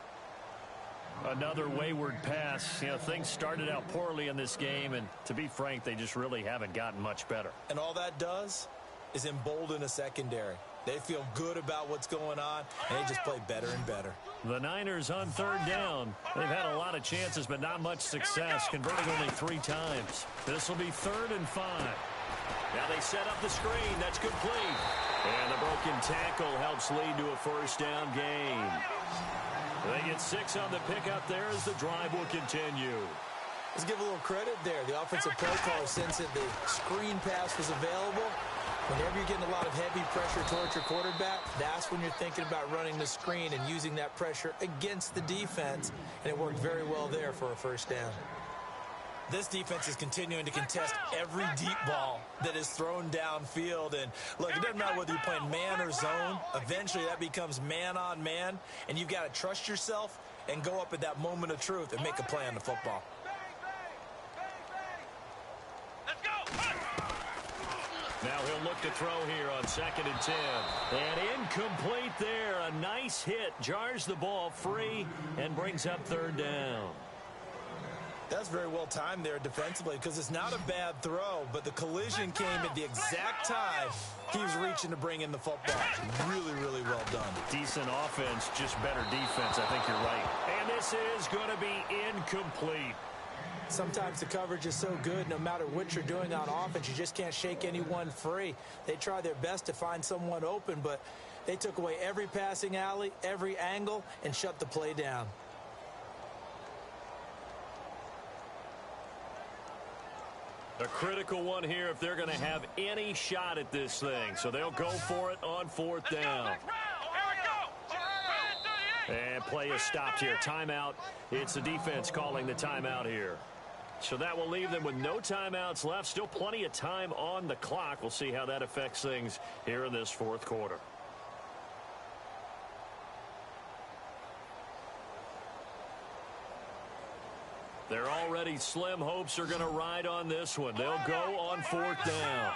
Another wayward pass. Things started out poorly in this game, and to be frank, they just really haven't gotten much better. And all that does is embolden a secondary. They feel good about what's going on, and they just play better and better. The Niners on third down. They've had a lot of chances, but not much success, converting only 3 times. This will be 3rd and 5. Now they set up the screen. That's complete. And the broken tackle helps lead to a first down gain. They get 6 on the pickup there as the drive will continue. Let's give a little credit there. The offensive play caller, since the screen pass was available, whenever you're getting a lot of heavy pressure towards your quarterback, that's when you're thinking about running the screen and using that pressure against the defense, and it worked very well there for a first down. This defense is continuing to contest every deep ball that is thrown downfield. And look, it doesn't matter whether you're playing man or zone. Eventually, that becomes man on man. And you've got to trust yourself and go up at that moment of truth and make a play on the football. Let's go. Now he'll look to throw here on 2nd and 10. And incomplete there. A nice hit. Jars the ball free and brings up 3rd down. That's very well timed there defensively because it's not a bad throw, but the collision came at the exact time he was reaching to bring in the football. Really, really well done. Decent offense, just better defense. I think you're right. And this is going to be incomplete. Sometimes the coverage is so good, no matter what you're doing on offense, you just can't shake anyone free. They try their best to find someone open, but they took away every passing alley, every angle, and shut the play down. A critical one here if they're going to have any shot at this thing. So they'll go for it on 4th down. And play is stopped here. Timeout. It's the defense calling the timeout here. So that will leave them with no timeouts left. Still plenty of time on the clock. We'll see how that affects things here in this 4th quarter. Their already slim hopes are going to ride on this one. They'll go on 4th down.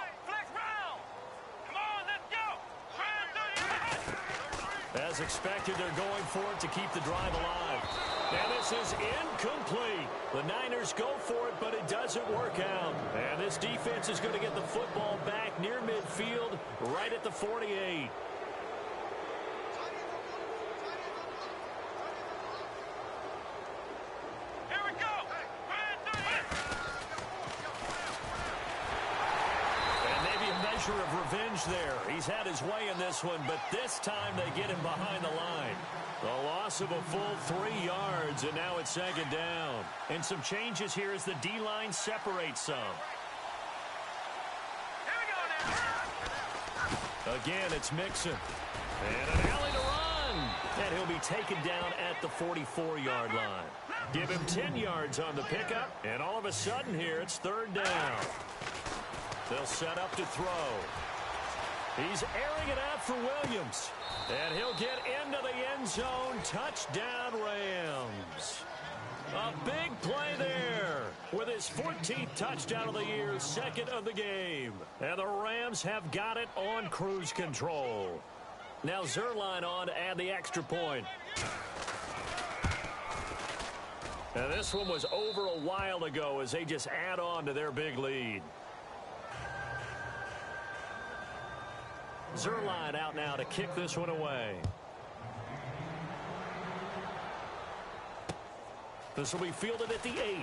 As expected, they're going for it to keep the drive alive. And this is incomplete. The Niners go for it, but it doesn't work out. And this defense is going to get the football back near midfield, right at the 48. Of revenge there. He's had his way in this one, but this time they get him behind the line. The loss of a full 3 yards, and now it's 2nd down. And some changes here as the D-line separates some. Again, it's Mixon. And an alley to run. And he'll be taken down at the 44-yard line. Give him 10 yards on the pickup, and all of a sudden here it's 3rd down. They'll set up to throw. He's airing it out for Williams. And he'll get into the end zone. Touchdown, Rams. A big play there with his 14th touchdown of the year, 2nd of the game. And the Rams have got it on cruise control. Now Zuerlein on to add the extra point. And this one was over a while ago as they just add on to their big lead. Zuerlein out now to kick this one away. This will be fielded at the 8.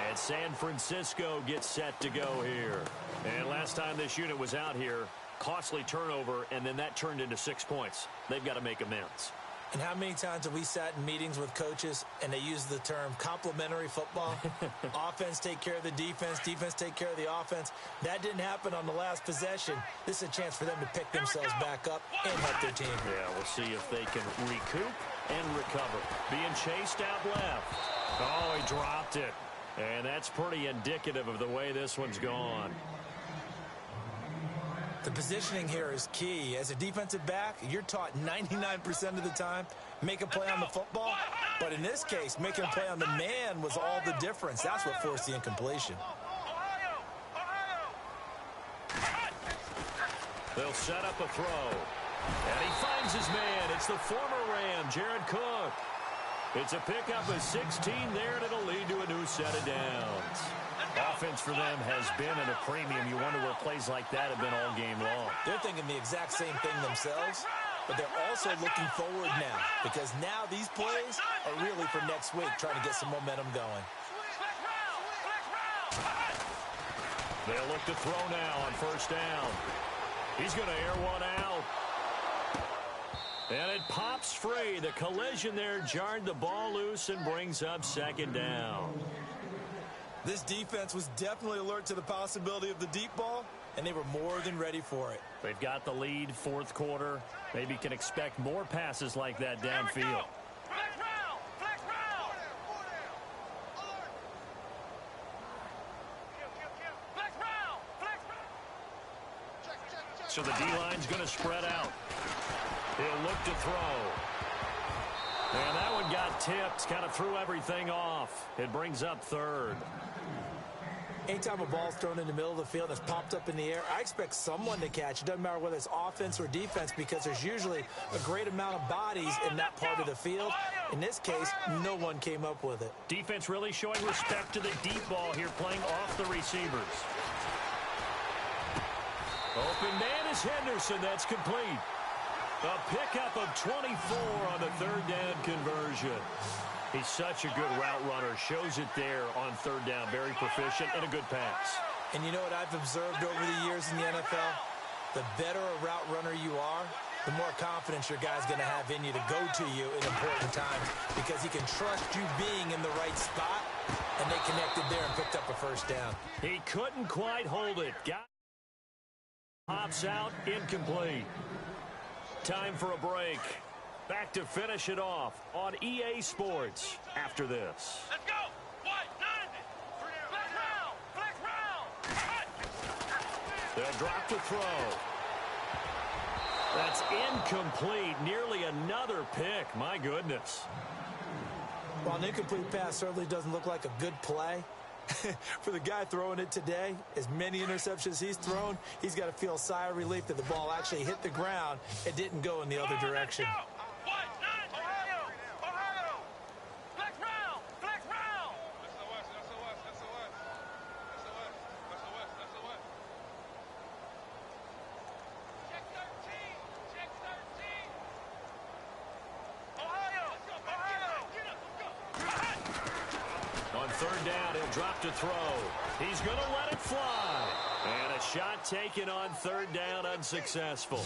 And San Francisco gets set to go here. And last time this unit was out here, costly turnover, and then that turned into 6 points. They've got to make amends. And how many times have we sat in meetings with coaches and they use the term complementary football? Offense take care of the defense, defense take care of the offense. That didn't happen on the last possession. This is a chance for them to pick themselves back up and help their team. Yeah, we'll see if they can recoup and recover. Being chased out left. Oh, he dropped it. And that's pretty indicative of the way this one's gone. The positioning here is key. As a defensive back, you're taught 99% of the time, make a play on the football. But in this case, making a play on the man was all the difference. That's what forced the incompletion. They'll set up a throw. And he finds his man. It's the former Ram, Jared Cook. It's a pickup of 16 there, and it'll lead to a new set of downs. Offense for them has been at a premium. You wonder where plays like that have been all game long. They're thinking the exact same thing themselves, but they're also looking forward now because now these plays are really for next week, trying to get some momentum going. They'll look to throw now on 1st down. He's going to air one out. And it pops free. The collision there jarred the ball loose and brings up 2nd down. This defense was definitely alert to the possibility of the deep ball, and they were more than ready for it. They've got the lead, 4th quarter. Maybe can expect more passes like that downfield. So the D-line's going to spread out. He'll look to throw. And that one got tipped, kind of threw everything off. It brings up third. Anytime a ball's thrown in the middle of the field and it's popped up in the air, I expect someone to catch. It doesn't matter whether it's offense or defense because there's usually a great amount of bodies in that part of the field. In this case, no one came up with it. Defense really showing respect to the deep ball here, playing off the receivers. Open man is Henderson. That's complete. A pickup of 24 on the third down conversion. He's such a good route runner. Shows it there on third down. Very proficient and a good pass. And you know what I've observed over the years in the NFL? The better a route runner you are, the more confidence your guy's going to have in you to go to you in important times because he can trust you being in the right spot, and they connected there and picked up a first down. He couldn't quite hold it. Hops out, incomplete. Time for a break. Back to finish it off on EA Sports after this. Let's go. What? 90. Flex round. They'll drop to throw. That's incomplete. Nearly another pick. My goodness. While an incomplete pass certainly doesn't look like a good play, for the guy throwing it today, as many interceptions he's thrown, he's got to feel a sigh of relief that the ball actually hit the ground and didn't go in the other direction. Third down, he'll drop to throw. He's going to let it fly. And a shot taken on third down, unsuccessful.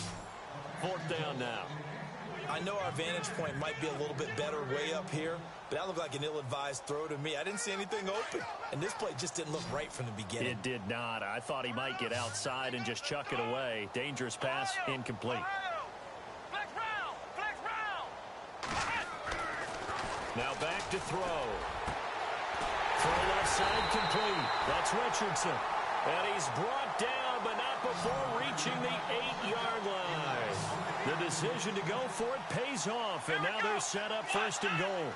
Fourth down now. I know our vantage point might be a little bit better way up here, but that looked like an ill-advised throw to me. I didn't see anything open, and this play just didn't look right from the beginning. It did not. I thought he might get outside and just chuck it away. Dangerous pass, incomplete. Now back to throw. Throw left side complete. That's Richardson. And he's brought down, but not before reaching the 8-yard line. The decision to go for it pays off, and now they're set up first and goal.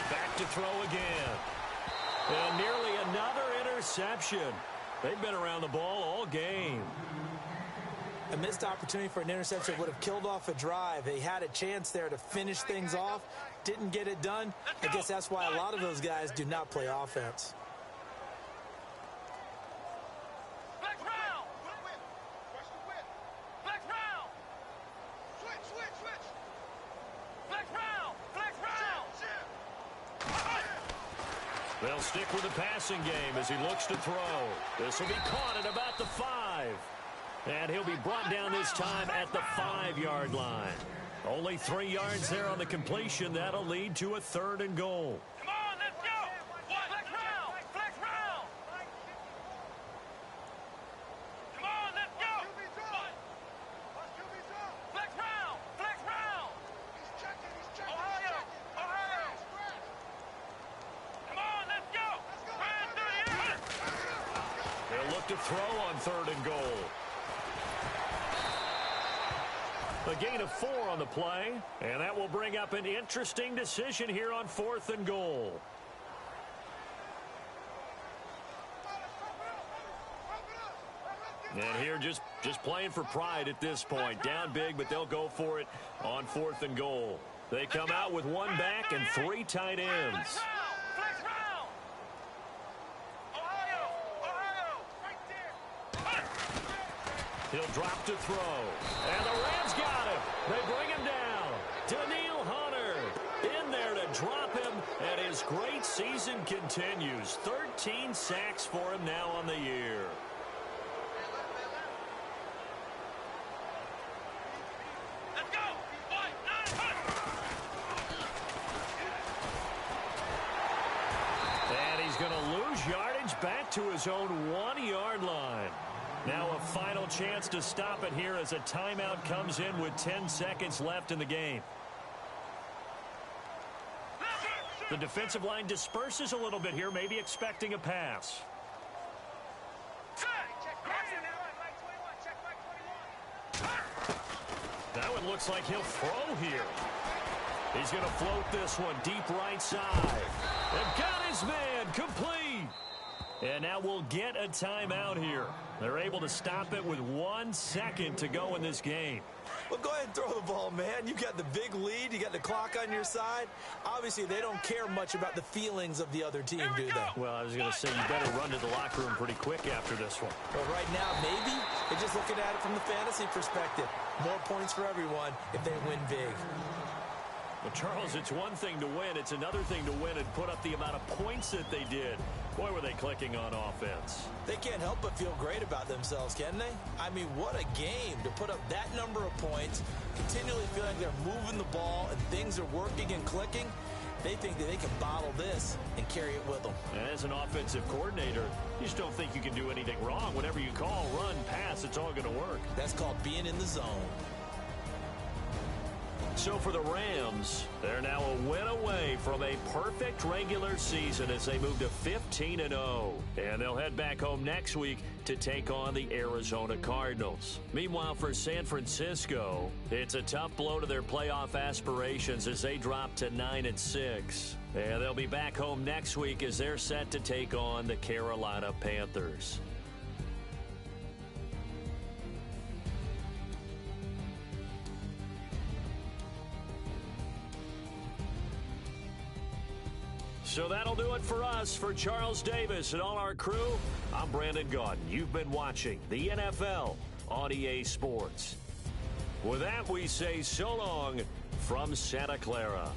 Back to throw again. And nearly another interception. They've been around the ball all game. A missed opportunity for an interception would have killed off a drive. They had a chance there to finish things off. Didn't get it done. I guess that's why a lot of those guys do not play offense. They'll stick with the passing game as he looks to throw. This will be caught at about the 5. And he'll be brought down this time at the 5-yard line. Only 3 yards there on the completion. That'll lead to a third and goal. Come on, let's go. Flex round. Flex round. Come on, let's go. Flex round. Flex round. Ohio. Come on, let's go. Brand 38. They'll look to throw on third and goal. A gain of 4 on the play, and that will bring up an interesting decision here on 4th and goal. And here just playing for pride at this point. Down big, but they'll go for it on 4th and goal. They come out with 1 back and 3 tight ends. He'll drop to throw. And the Rams got him. They bring him down. Danielle Hunter in there to drop him. And his great season continues. 13 sacks for him now on the year. Let's go. And he's going to lose yardage back to his own 1-yard line. Now a final chance to stop it here as a timeout comes in with 10 seconds left in the game. The defensive line disperses a little bit here, maybe expecting a pass. That one looks like he'll throw here. He's going to float this one deep right side. They've got his man complete. And now we'll get a timeout here. They're able to stop it with 1 second to go in this game. Well, go ahead and throw the ball, man. You got the big lead. You got the clock on your side. Obviously, they don't care much about the feelings of the other team, do they? Well, I was going to say you better run to the locker room pretty quick after this one. Well, right now, maybe. They're just looking at it from the fantasy perspective. More points for everyone if they win big. Well, Charles, it's one thing to win. It's another thing to win and put up the amount of points that they did. Boy, were they clicking on offense. They can't help but feel great about themselves, can they? I mean, what a game to put up that number of points, continually feel like they're moving the ball and things are working and clicking. They think that they can bottle this and carry it with them. And as an offensive coordinator, you just don't think you can do anything wrong. Whatever you call, run, pass, it's all going to work. That's called being in the zone. So for the Rams, they're now a win away from a perfect regular season as they move to 15-0. And they'll head back home next week to take on the Arizona Cardinals. Meanwhile, for San Francisco, it's a tough blow to their playoff aspirations as they drop to 9-6. And they'll be back home next week as they're set to take on the Carolina Panthers. So that'll do it for us. For Charles Davis and all our crew, I'm Brandon Gaudin. You've been watching the NFL on EA Sports. With that, we say so long from Santa Clara.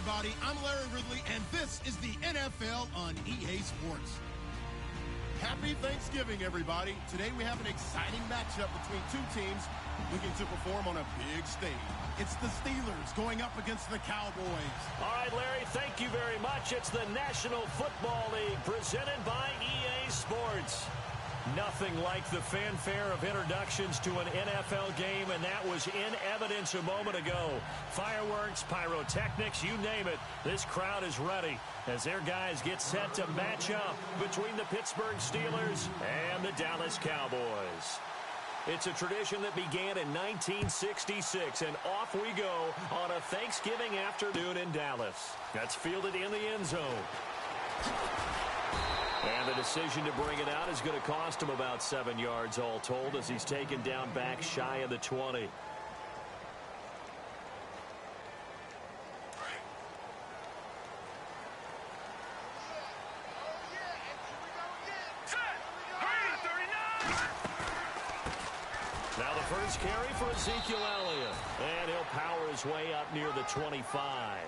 everybody. I'm Larry Ridley, and this is the NFL on EA Sports. Happy Thanksgiving, everybody. Today we have an exciting matchup between two teams looking to perform on a big stage. It's the Steelers going up against the Cowboys. All right, Larry, thank you very much. It's the National Football League presented by EA Sports. Nothing like the fanfare of introductions to an NFL game, and that was in evidence a moment ago. Fireworks, pyrotechnics, you name it. This crowd is ready as their guys get set to match up between the Pittsburgh Steelers and the Dallas Cowboys. It's a tradition that began in 1966, and off we go on a Thanksgiving afternoon in Dallas. That's fielded in the end zone. And the decision to bring it out is going to cost him about 7 yards all told as he's taken down back shy of the 20. Now the first carry for Ezekiel Elliott. And he'll power his way up near the 25.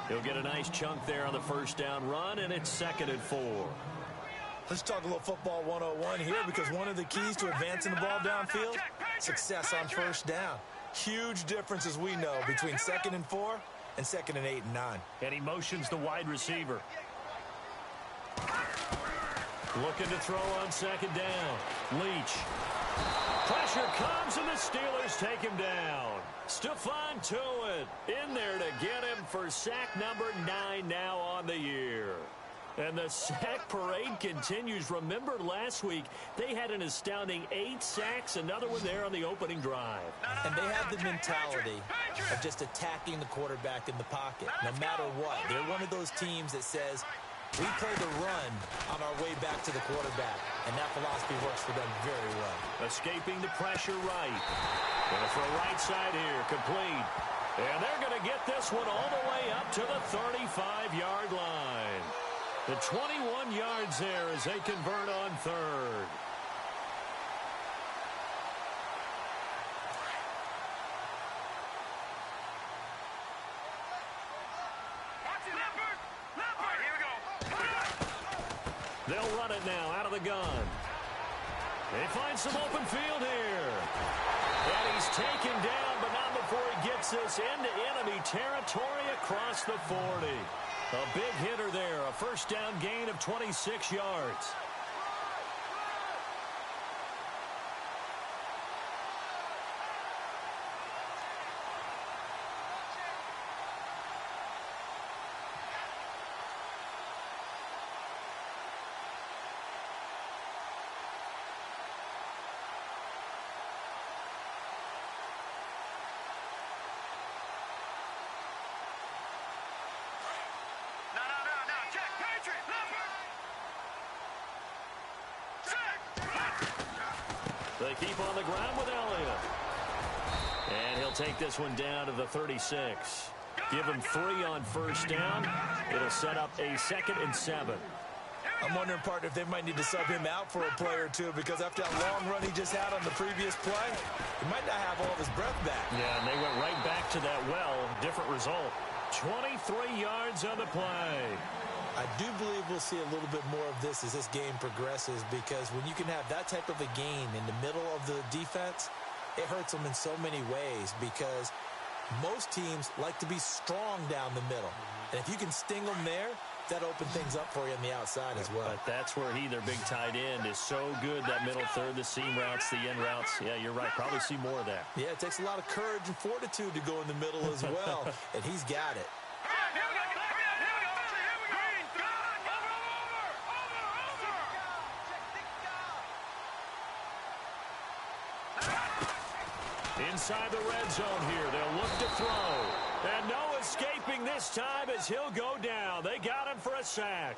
He'll get a nice chunk there on the first down run, and it's 2nd and 4. Let's talk a little football 101 here, because one of the keys to advancing the ball downfield, success on first down. Huge difference, as we know, between 2nd and 4 and 2nd and 8 and 9. And he motions the wide receiver. Looking to throw on 2nd down. Leach. Pressure comes, and the Steelers take him down. Stephon Tuitt in there to get him for sack number 9 now on the year. And the sack parade continues. Remember last week, they had an astounding 8 sacks, another one there on the opening drive. And they have the mentality of just attacking the quarterback in the pocket, no matter what. They're one of those teams that says, we play the run on our way back to the quarterback, and that philosophy works for them very well. Escaping the pressure right. Going to throw right side here, complete. And they're going to get this one all the way up to the 35-yard line. The 21 yards there as they convert on 3rd. They'll run it now out of the gun. They find some open field here. And he's taken down, but not before he gets this into enemy territory across the 40. A big hitter there, a first down gain of 26 yards. They keep on the ground with Elliott. And he'll take this one down to the 36. Give him 3 on first down. It'll set up a 2nd and 7. I'm wondering, partner, if they might need to sub him out for a play or two, because after that long run he just had on the previous play, he might not have all of his breath back. Yeah, and they went right back to that well. Different result. 23 yards on the play. I do believe we'll see a little bit more of this as this game progresses, because when you can have that type of a gain in the middle of the defense, it hurts them in so many ways, because most teams like to be strong down the middle. And if you can sting them there, that opens things up for you on the outside as well. But that's where their big tight end, is so good, that middle third, the seam routes, the end routes. Yeah, you're right. Probably see more of that. Yeah, it takes a lot of courage and fortitude to go in the middle as well, and he's got it. Inside the red zone here, they'll look to throw. And no escaping this time as he'll go down. They got him for a sack.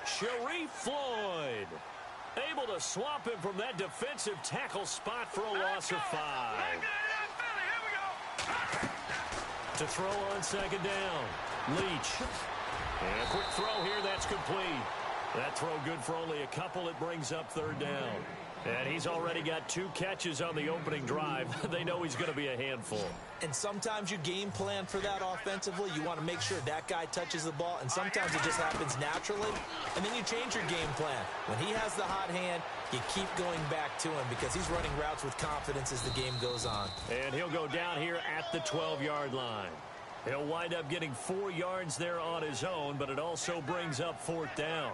Sharif Floyd able to swamp him from that defensive tackle spot for a loss of 5. To throw on 2nd down, Leach. And a quick throw here, that's complete. That throw good for only a couple. It brings up 3rd down. And he's already got 2 catches on the opening drive. They know he's going to be a handful. And sometimes you game plan for that offensively. You want to make sure that guy touches the ball, and sometimes it just happens naturally. And then you change your game plan. When he has the hot hand, you keep going back to him because he's running routes with confidence as the game goes on. And he'll go down here at the 12-yard line. He'll wind up getting 4 yards there on his own, but it also brings up 4th down.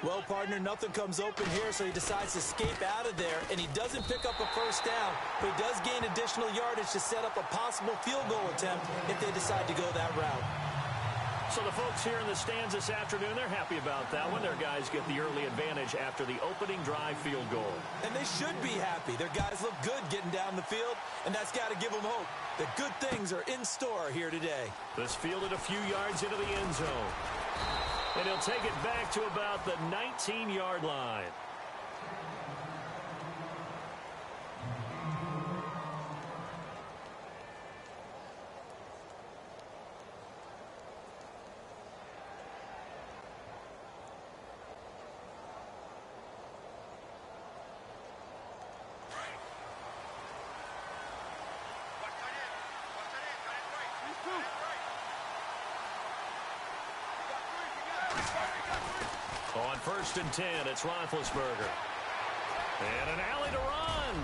Well, partner, nothing comes open here, so he decides to escape out of there, and he doesn't pick up a first down, but he does gain additional yardage to set up a possible field goal attempt if they decide to go that route. So the folks here in the stands this afternoon, they're happy about that one. Their guys get the early advantage after the opening drive field goal. And they should be happy. Their guys look good getting down the field, and that's got to give them hope that good things are in store here today. This fielded a few yards into the end zone. And he'll take it back to about the 19-yard line. On 1st and 10, it's Roethlisberger. And an alley to run.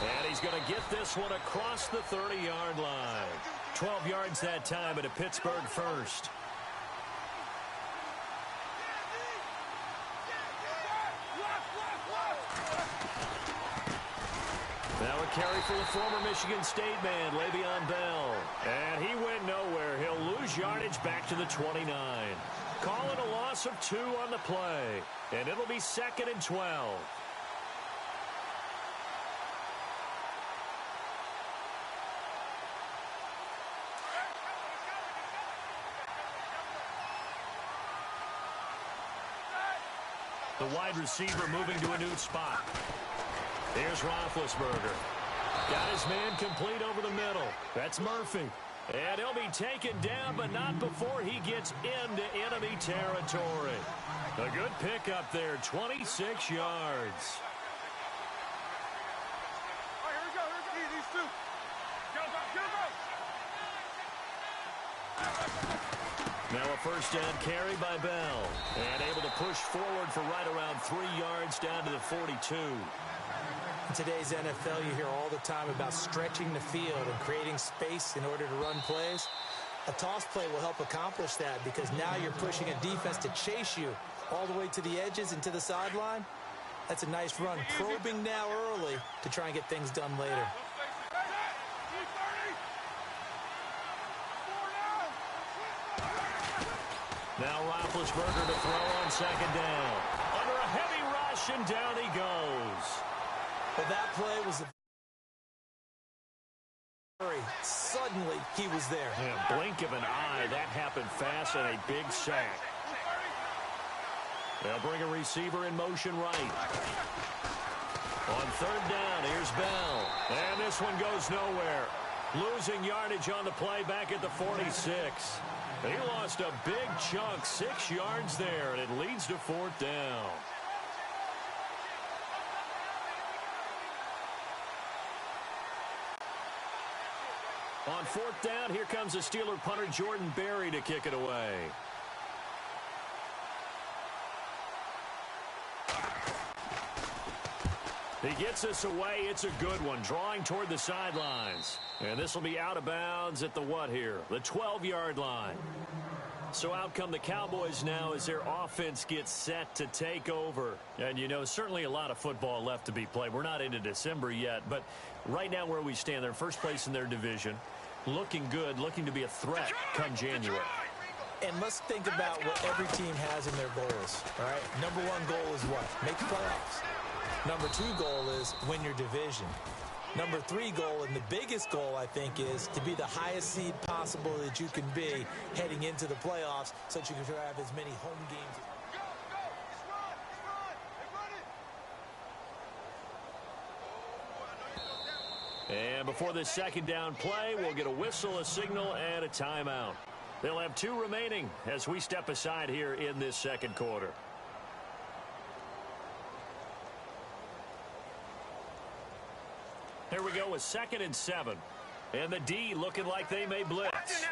And he's going to get this one across the 30-yard line. 12 yards that time at a Pittsburgh first. Now a carry for the former Michigan State man, Le'Veon Bell. And he went nowhere. He'll lose yardage back to the 29. Calling a loss of 2 on the play. And it'll be 2nd and 12. The wide receiver moving to a new spot. Here's Roethlisberger. Got his man complete over the middle. That's Murphy. And he'll be taken down, but not before he gets into enemy territory. A good pickup there, 26 yards. All right, here we go. These 2. Go. Now a first down carry by Bell. And able to push forward for right around 3 yards down to the 42. In today's NFL, you hear all the time about stretching the field and creating space in order to run plays. A toss play will help accomplish that because now you're pushing a defense to chase you all the way to the edges and to the sideline. That's a nice run, probing now early to try and get things done later. Now Roethlisberger to throw on 2nd down. Under a heavy rush, and down he goes. But that play was suddenly he was there. Yeah, blink of an eye. That happened fast and a big sack. They'll bring a receiver in motion right. On 3rd down, here's Bell. And this one goes nowhere. Losing yardage on the play back at the 46. He lost a big chunk, 6 yards there, and it leads to 4th down. On 4th down, here comes the Steeler punter Jordan Berry to kick it away. He gets this away. It's a good one, drawing toward the sidelines. And this will be out of bounds at the what here? The 12-yard line. So out come the Cowboys now as their offense gets set to take over. And, you know, certainly a lot of football left to be played. We're not into December yet, but right now where we stand, they're first place in their division. Looking good, looking to be a threat come January. And let's think about what every team has in their goals, all right? Number 1 goal is what? Make the playoffs. Number 2 goal is win your division. Number 3 goal, and the biggest goal, I think, is to be the highest seed possible that you can be heading into the playoffs so that you can have as many home games. And before this 2nd down play, we'll get a whistle, a signal, and a timeout. They'll have 2 remaining as we step aside here in this 2nd quarter. a 2nd and 7. And the D looking like they may blitz.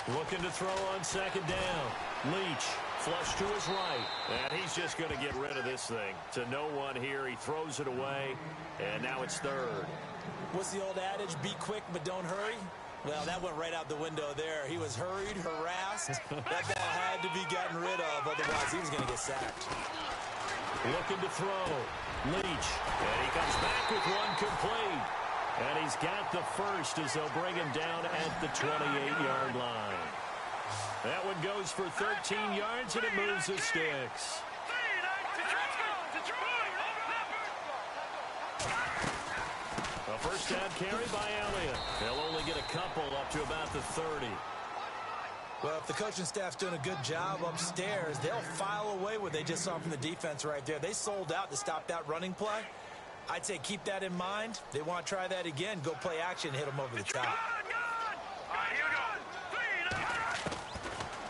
Looking to throw on 2nd down. Leach, flush to his right. And he's just going to get rid of this thing. To no one here. He throws it away. And now it's 3rd. What's the old adage? Be quick, but don't hurry. Well, that went right out the window there. He was hurried, harassed. That ball had to be gotten rid of. Otherwise, he was going to get sacked. Looking to throw. Leach. And he comes back with one complete. And he's got the first as they'll bring him down at the 28-yard line. That one goes for 13 yards, and it moves the sticks. A first down carry by Elliott. They'll only get a couple up to about the 30. Well, if the coaching staff's doing a good job upstairs, they'll file away what they just saw from the defense right there. They sold out to stop that running play. I'd say keep that in mind. They want to try that again. Go play action, hit them over the top.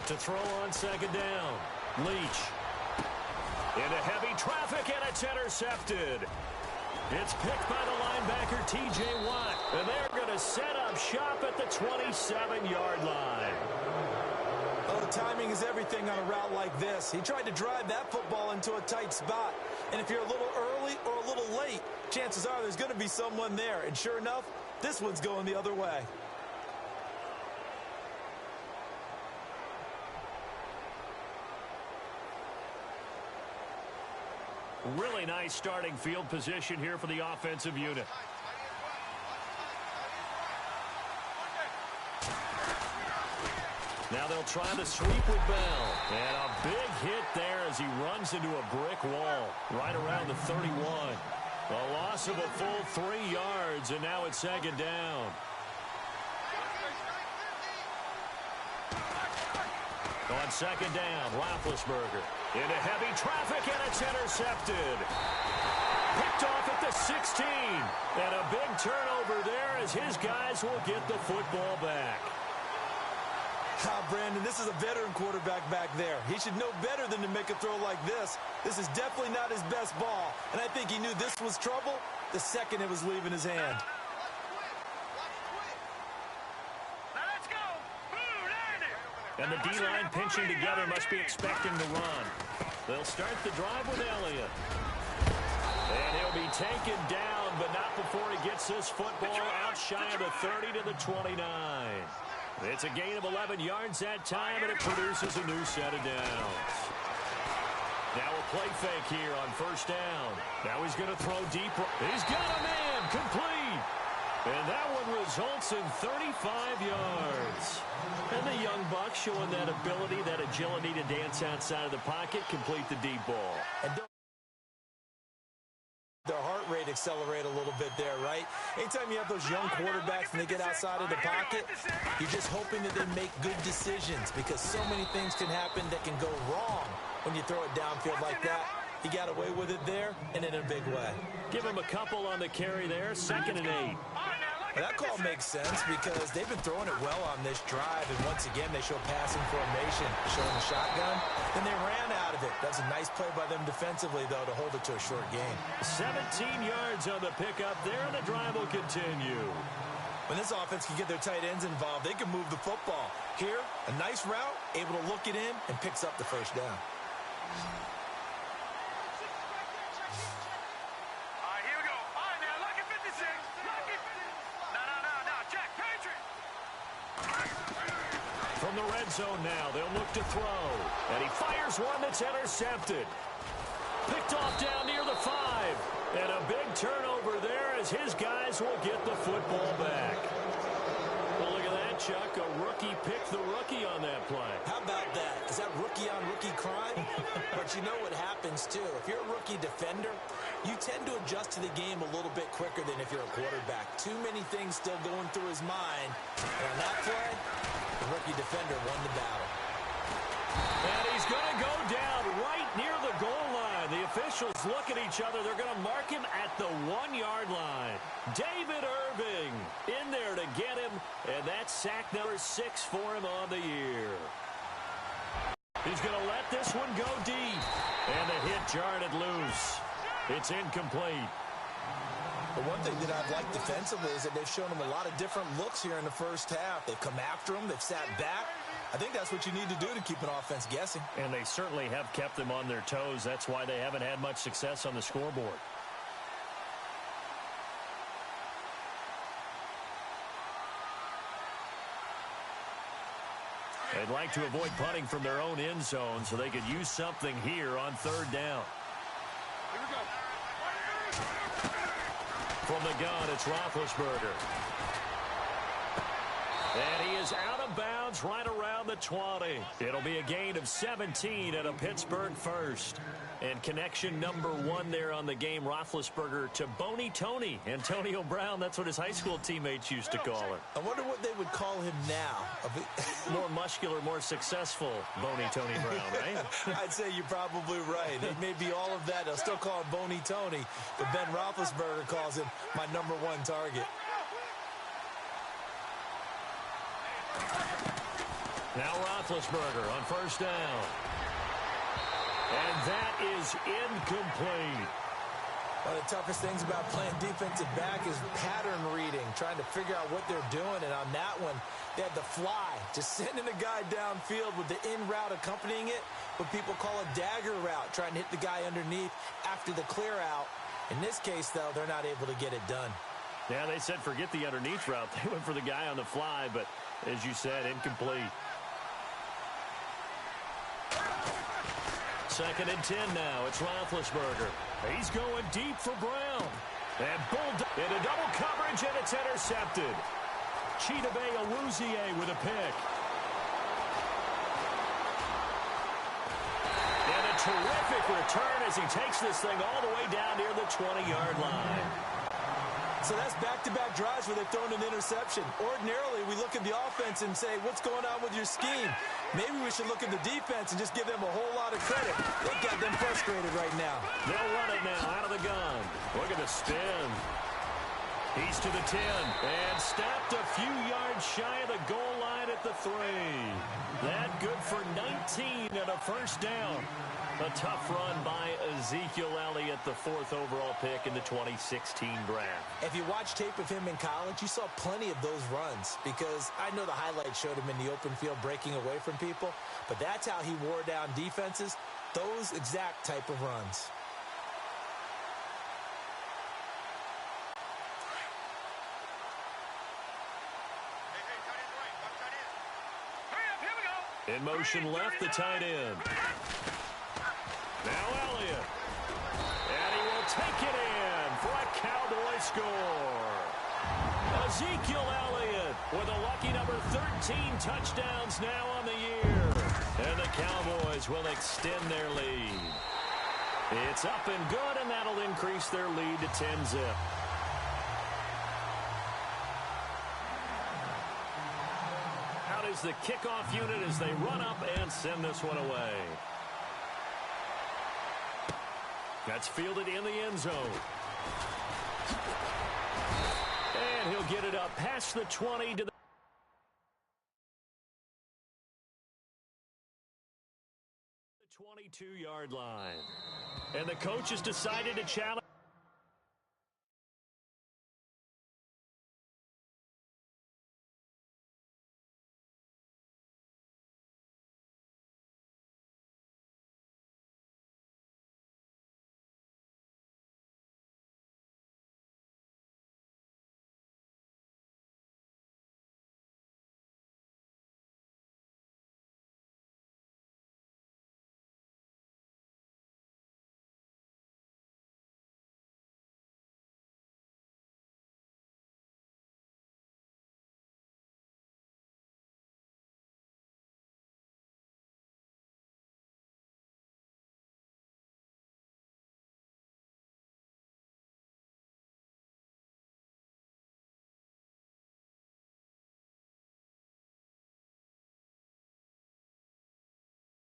To throw on 2nd down. Leach. Into heavy traffic, and it's intercepted. It's picked by the linebacker, T.J. Watt. And they're going to set up shop at the 27-yard line. Oh, timing is everything on a route like this. He tried to drive that football into a tight spot. And if you're a little early or a little late, chances are there's going to be someone there. And sure enough, this one's going the other way. Really nice starting field position here for the offensive unit. Now they'll try to sweep with Bell. And a big hit there as he runs into a brick wall right around the 31. A loss of a full 3 yards, and now it's 2nd down. On 2nd down, Roethlisberger into heavy traffic, and it's intercepted. Picked off at the 16. And a big turnover there as his guys will get the football back. Brandon, this is a veteran quarterback back there. He should know better than to make a throw like this. This is definitely not his best ball. And I think he knew this was trouble the second it was leaving his hand. And the D-line pinching together must be expecting to run. They'll start the drive with Elliott. And he'll be taken down, but not before he gets this football out shy of the 30 to the 29. It's a gain of 11 yards that time, and it produces a new set of downs. Now a play fake here on 1st down. Now he's going to throw deep. He's got a man, complete. And that one results in 35 yards. And the young buck showing that ability, that agility to dance outside of the pocket, complete the deep ball. And their heart rate accelerate a little bit there, right? Anytime you have those young quarterbacks and they get outside of the pocket, you're just hoping that they make good decisions because so many things can happen that can go wrong when you throw it downfield like that. He got away with it there and in a big way. Give him a couple on the carry there, 2nd and 8. Well, that call makes sense because they've been throwing it well on this drive, and once again, they show passing formation, showing the shotgun. Then they ran out of it. That's a nice play by them defensively, though, to hold it to a short gain. 17 yards on the pickup there, and the drive will continue. When this offense can get their tight ends involved, they can move the football. Here, a nice route, able to look it in, and picks up the 1st down. From the red zone now, they'll look to throw. And he fires one that's intercepted. Picked off down near the 5. And a big turnover there as his guys will get the football back. Well, look at that, Chuck. A rookie picked the rookie on that play. How about that? Is that rookie-on-rookie crime? But you know what happens, too. If you're a rookie defender, you tend to adjust to the game a little bit quicker than if you're a quarterback. Too many things still going through his mind. And on that play, the rookie defender won the battle. And he's going to go down right near the goal line. The officials look at each other. They're going to mark him at the 1-yard line. David Irving in there to get him. And that's sack number 6 for him on the year. He's going to let this one go deep. And the hit jarred it loose. It's incomplete. The one thing that I've liked defensively is that they've shown them a lot of different looks here in the first half. They've come after them. They've sat back. I think that's what you need to do to keep an offense guessing. And they certainly have kept them on their toes. That's why they haven't had much success on the scoreboard. They'd like to avoid punting from their own end zone so they could use something here on third down. Here we go. From the gun, it's Roethlisberger. And he is out of bounds right around the 20. It'll be a gain of 17 and a Pittsburgh first. And connection number 1 there on the game, Roethlisberger to Boney Tony. Antonio Brown, that's what his high school teammates used to call him. I wonder what they would call him now. More muscular, more successful Boney Tony Brown, right? I'd say you're probably right. It may be all of that. They'll still call him Boney Tony, but Ben Roethlisberger calls him my number 1 target. Now Roethlisberger on first down. And that is incomplete. One of the toughest things about playing defensive back is pattern reading, trying to figure out what they're doing. And on that one, they had the fly, just sending a guy downfield with the in route accompanying it, what people call a dagger route, trying to hit the guy underneath after the clear out. In this case, though, they're not able to get it done. Yeah, they said forget the underneath route. They went for the guy on the fly, but as you said, incomplete. 2nd and 10 now. It's Roethlisberger. He's going deep for Brown. And into double coverage, and it's intercepted. Chidobe Awuzie with a pick. And a terrific return as he takes this thing all the way down near the 20-yard line. So that's back-to-back drives where they've thrown an interception. Ordinarily, we look at the offense and say, what's going on with your scheme? Maybe we should look at the defense and just give them a whole lot of credit. They've got them frustrated right now. They'll run it now out of the gun. Look at the spin. He's to the 10 and stopped a few yards shy of the goal line at the 3. That good for 19 and a first down. A tough run by Ezekiel Elliott, the 4th overall pick in the 2016 draft. If you watch tape of him in college, you saw plenty of those runs because I know the highlights showed him in the open field breaking away from people, but that's how he wore down defenses, those exact type of runs. In motion left, the tight end. Now Elliott. And he will take it in for a Cowboy score. Ezekiel Elliott with a lucky number 13 touchdowns now on the year. And the Cowboys will extend their lead. It's up and good, and that'll increase their lead to 10-zip. Out is the kickoff unit as they run up and send this one away. That's fielded in the end zone. And he'll get it up past the 20 to the 22-yard line. And the coach has decided to challenge.